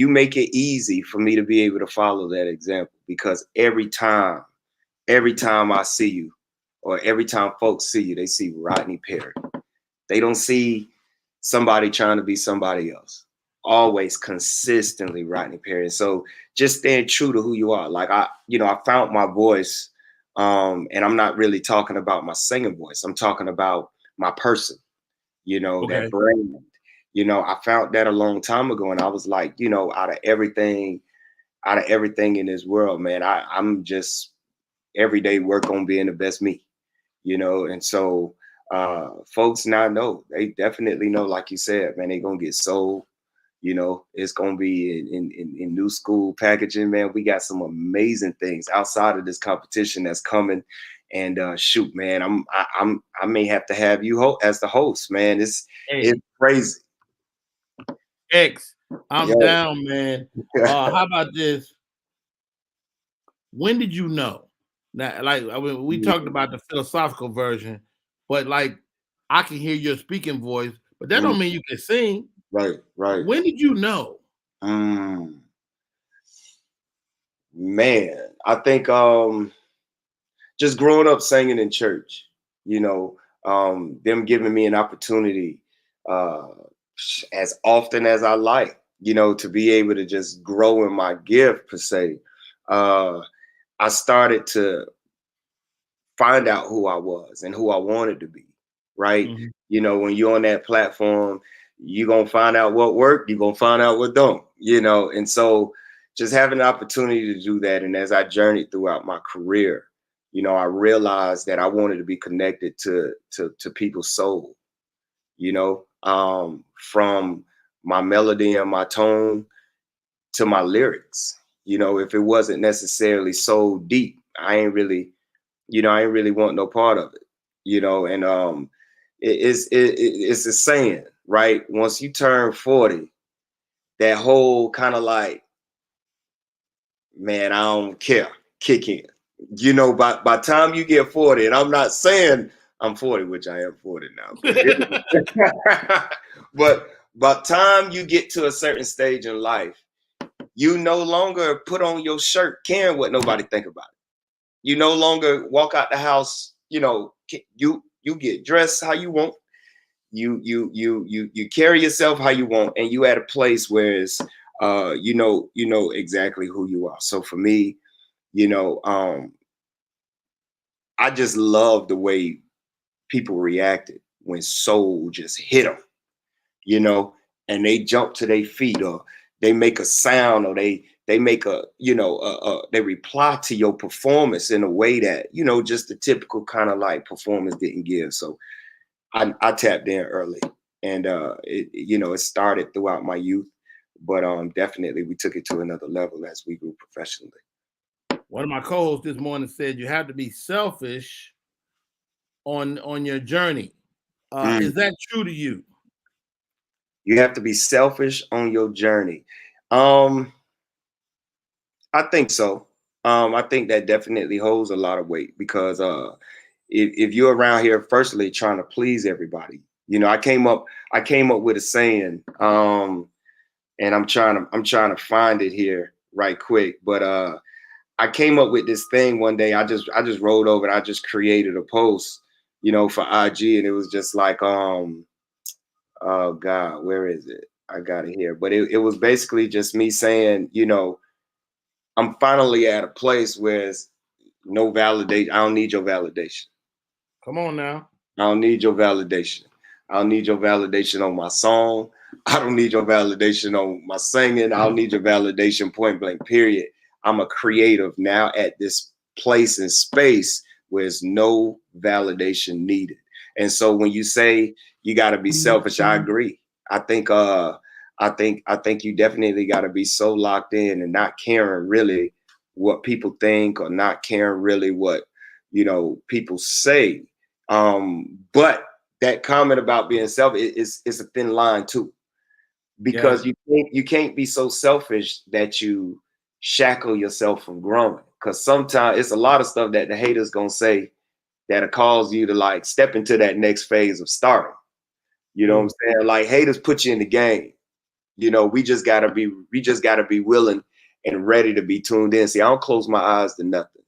make it easy for me to be able to follow that example, because every time I see you, or every time folks see you, they see Rodney Perry. They don't see somebody trying to be somebody else. Always consistently Rodney Perry. So just staying true to who you are. Like I found my voice, and I'm not really talking about my singing voice. I'm talking about my person, that brand. I found that a long time ago, and I was like, out of everything in this world, man, I'm just every day work on being the best me, and so folks now know, they definitely know, like you said, man, they gonna get sold. It's gonna be in new school packaging, man. We got some amazing things outside of this competition that's coming. And shoot, man, I may have to have you as the host, man. It's crazy. X, I'm down, man. How about this? When did you know? Now, like we talked about the philosophical version, but like I can hear your speaking voice, but that don't mean you can sing. Right. When did you know? Man, I think just growing up singing in church, you know, them giving me an opportunity as often as I like, you know, to be able to just grow in my gift per se. I started to find out who I was and who I wanted to be, right? Mm-hmm. You know, when you're on that platform, you're going to find out what worked, you're going to find out what don't, you know? And so just having the opportunity to do that. And as I journeyed throughout my career, you know, I realized that I wanted to be connected to people's soul, you know, from my melody and my tone to my lyrics. You know, if it wasn't necessarily so deep, I ain't really want no part of it, you know. And it's a saying, right? Once you turn 40, that whole kind of like, man, I don't care, kick in. You know, by time you get 40, and I'm not saying I'm 40, which I am 40 now, but by time you get to a certain stage in life, you no longer put on your shirt caring what nobody think about it. You no longer walk out the house, you know, you get dressed how you want. You carry yourself how you want, and you at a place where it's you know exactly who you are. So for me, you know, I just love the way people reacted when soul just hit them, you know, and they jump to their feet, or they make a sound, or they make a, you know, they reply to your performance in a way that, you know, just the typical kind of like performance didn't give. So I tapped in early, and it, you know, it started throughout my youth, but definitely we took it to another level as we grew professionally. One of my co-hosts this morning said you have to be selfish on your journey. Is that true to you? You have to be selfish on your journey. I think so. I think that definitely holds a lot of weight, because if you're around here, firstly, trying to please everybody, you know, I came up with a saying, and I'm trying to find it here right quick, but I came up with this thing one day. I just rolled over and I just created a post, you know, for IG, and it was just like, oh God, where is it? I got it here. But it was basically just me saying, you know, I'm finally at a place where it's no validation. I don't need your validation. Come on now. I don't need your validation. I don't need your validation on my song. I don't need your validation on my singing. I don't need your validation, point blank, period. I'm a creative now at this place and space where there's no validation needed. And so when you say you got to be selfish, I agree. I think you definitely got to be so locked in and not caring really what people think, or not caring really what, you know, people say. But that comment about being selfish is a thin line too, because you can't be so selfish that you shackle yourself from growing. Because sometimes it's a lot of stuff that the haters gonna say that'll cause you to like step into that next phase of starting. You know what I'm saying? Like, haters put you in the game. You know, we just gotta be willing and ready to be tuned in. See, I don't close my eyes to nothing,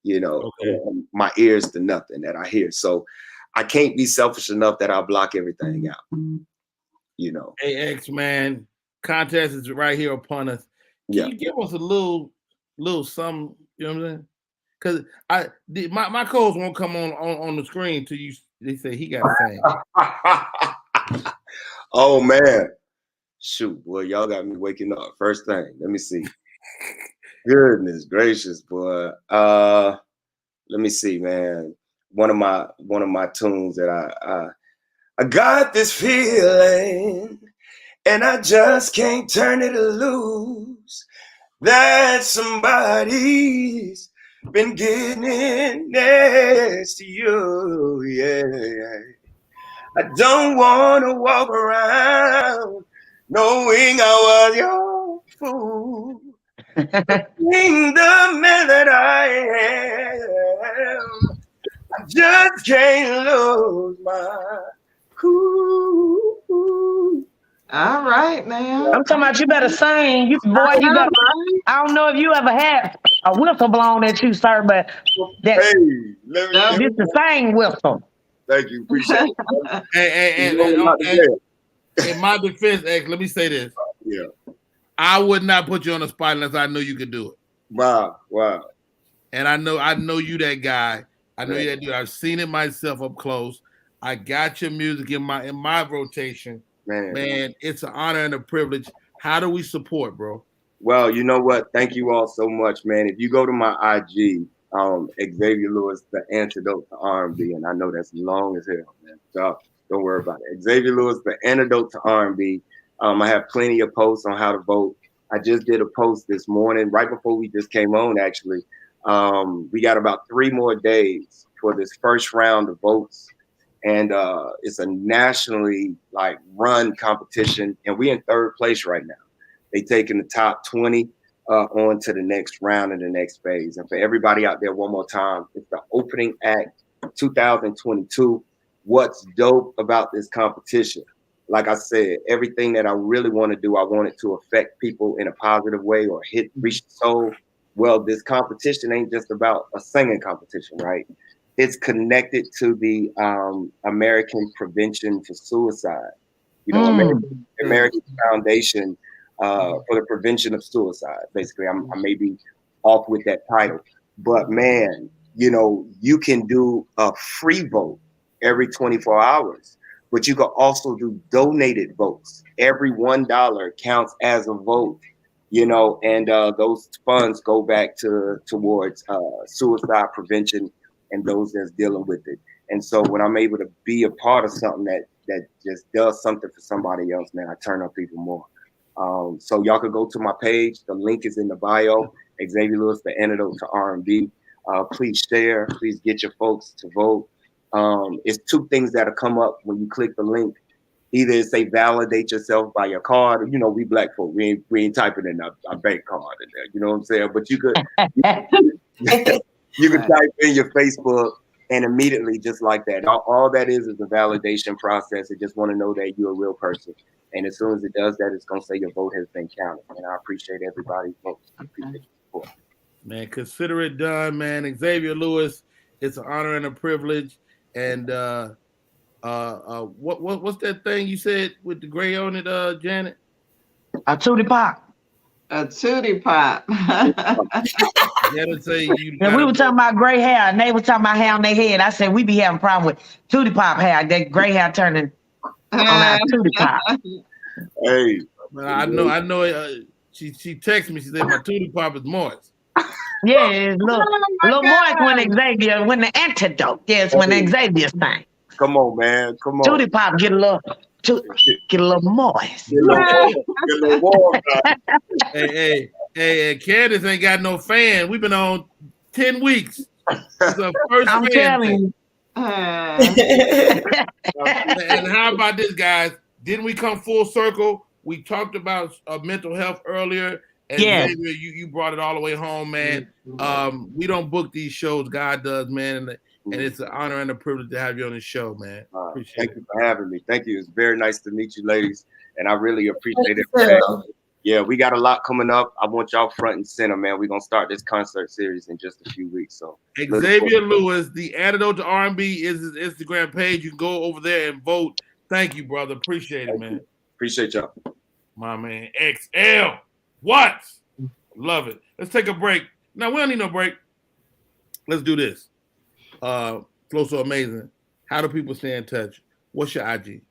you know, my ears to nothing that I hear. So I can't be selfish enough that I block everything out. You know. Hey, X, man, contest is right here upon us. Can you give us a little something? You know what I'm saying? Because my co-host won't come on the screen till you. They say he got to sing. Oh man, shoot, boy, y'all got me waking up. First thing, let me see. Goodness gracious, boy. Let me see, man. One of my tunes that I got this feeling, and I just can't turn it loose, that somebody's been getting in next to you. Yeah. I don't want to walk around knowing I was your fool. Being the man that I am, I just can't lose my cool. All right, now. I'm talking about you better sing. You boy, you better. I don't know if you ever had a whistle blown at you, sir, but that this the same whistle. Thank you, appreciate it. In my defense, X, let me say this. Yeah. I would not put you on the spot unless I knew you could do it. Wow. And I know you that guy. I know you that dude. I've seen it myself up close. I got your music in my rotation. Man, it's an honor and a privilege. How do we support, bro? Well, you know what? Thank you all so much, man. If you go to my IG, Xavier Lewis, the antidote to R&B, and I know that's long as hell, man. So don't worry about it. Xavier Lewis, the antidote to R&B. I have plenty of posts on how to vote. I just did a post this morning, right before we just came on, actually. We got about 3 more days for this first round of votes. And it's a nationally run competition. And we're in 3rd place right now. They taking the top 20 on to the next round and the next phase. And for everybody out there, one more time, it's the opening act 2022. What's dope about this competition? Like I said, everything that I really want to do, I want it to affect people in a positive way or reach the soul. Well, this competition ain't just about a singing competition, right? It's connected to the American Prevention for Suicide. You know, American Foundation for the Prevention of Suicide. Basically, I may be off with that title. But man, you know, you can do a free vote every 24 hours. But you can also do donated votes. Every $1 counts as a vote, you know, and those funds go back towards suicide prevention and those that's dealing with it. And so when I'm able to be a part of something that just does something for somebody else, man, I turn up even more. So y'all could go to my page. The link is in the bio. Xavier Lewis, the antidote to R&B. Please share. Please get your folks to vote. It's 2 things that'll come up when you click the link. Either it say validate yourself by your card. You know, we black folk, we ain't typing in our bank card in there. You know what I'm saying? But you could you can type in your Facebook and immediately just like that. All that is a validation process. It just want to know that you're a real person. And as soon as it does that, it's gonna say your vote has been counted. And I appreciate everybody's votes. I appreciate your support. Man, consider it done, man. Xavier Lewis, it's an honor and a privilege. And what's that thing you said with the gray on it, Janet? A tootie pop. A tootie pop. Janet say and we were talking about gray hair, and they were talking about hair on their head. I said we be having a problem with tootie pop hair. That gray hair turning on our tootie pop. Hey, man, I know. She texted me. She said my tootie pop is moist. Yeah, it's a little moist when the antidote. Yes, when Xavier's thing. Come on, man. Come on. Tootie pop get a little moist. Get a little warm. Hey, Candace ain't got no fan. We've been on 10 weeks. It's our first I'm telling you. And how about this, guys? Didn't we come full circle? We talked about mental health earlier. And Xavier, you brought it all the way home, man. We don't book these shows. God does, man. And it's an honor and a privilege to have you on the show, man. Thank you for having me. Thank you. It's very nice to meet you, ladies. And I really appreciate it. Yeah, we got a lot coming up. I want y'all front and center, man. We're going to start this concert series in just a few weeks. So Xavier Lewis, the antidote to R&B, is his Instagram page. You can go over there and vote. Thank you, brother. Appreciate it, man. Appreciate y'all. My man, XL. What? Love it. Let's take a break. No, we don't need no break. Let's do this. Flow So Amazing. How do people stay in touch? What's your IG?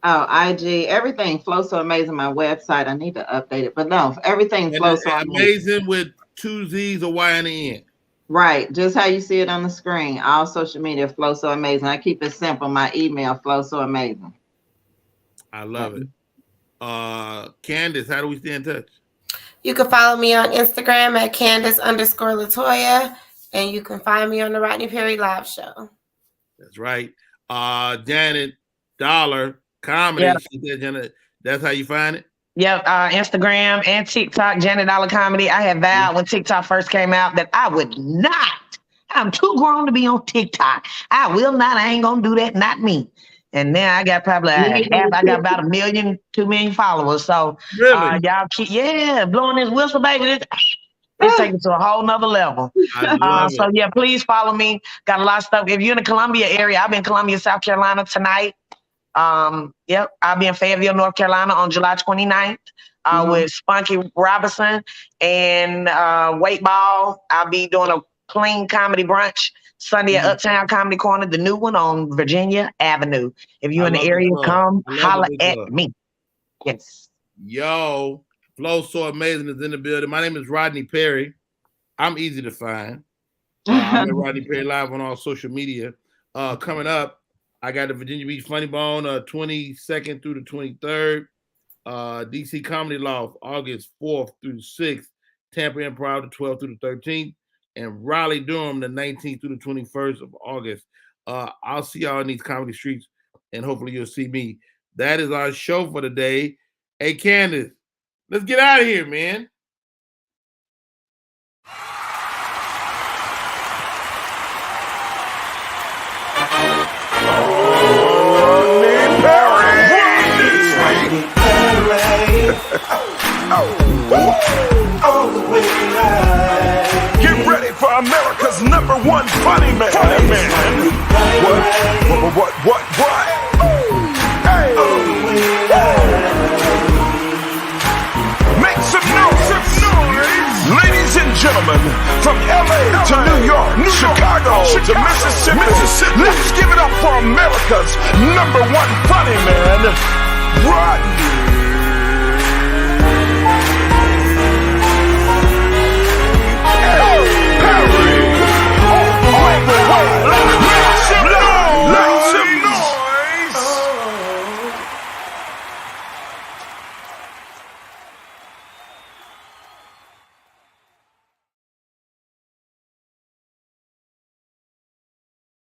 Oh, IG. Everything Flow So Amazing. My website. I need to update it. But no, everything Flow So Amazing with 2 Z's or Y on the end. Right. Just how you see it on the screen. All social media Flow So Amazing. I keep it simple. My email Flow So Amazing. I love it. Candace, how do we stay in touch? You can follow me on Instagram at Candace_Latoya, and you can find me on the Rodney Perry Live Show. That's right. Janet Dollar Comedy. Yeah. She said, Janet, that's how you find it? Yep, Instagram and TikTok, Janet Dollar Comedy. I had vowed when TikTok first came out that I would not. I'm too grown to be on TikTok. I will not. I ain't gonna do that. Not me. And now I got probably I got about 1 million, 2 million followers. So really, y'all keep blowing this whistle, baby. It's taking it to a whole nother level. So yeah, please follow me. Got a lot of stuff. If you're in the Columbia area, I'll be in Columbia, South Carolina tonight. Yep, I'll be in Fayetteville, North Carolina on July 29th with Spunky Robinson and Weight Ball. I'll be doing a clean comedy brunch Sunday at Uptown Comedy Corner, the new one on Virginia Avenue. If you're in the area, come holler at me. Yes. Yo, Flow So Amazing is in the building. My name is Rodney Perry. I'm easy to find. I'm at Rodney Perry Live on all social media. Coming up, I got the Virginia Beach Funny Bone 22nd through the 23rd. DC Comedy Loft August 4th through the 6th. Tampa Improv the 12th through the 13th. And Raleigh Durham the 19th through the 21st of August. I'll see y'all in these comedy streets, and hopefully you'll see me. That is our show for today. Hey, Candace, let's get out of here, man. Get ready for America's #1 funny man. What? Hey. Make some noise. Ladies and gentlemen, from LA to New York, Chicago to Mississippi, let's give it up for America's #1 funny man, Rodney.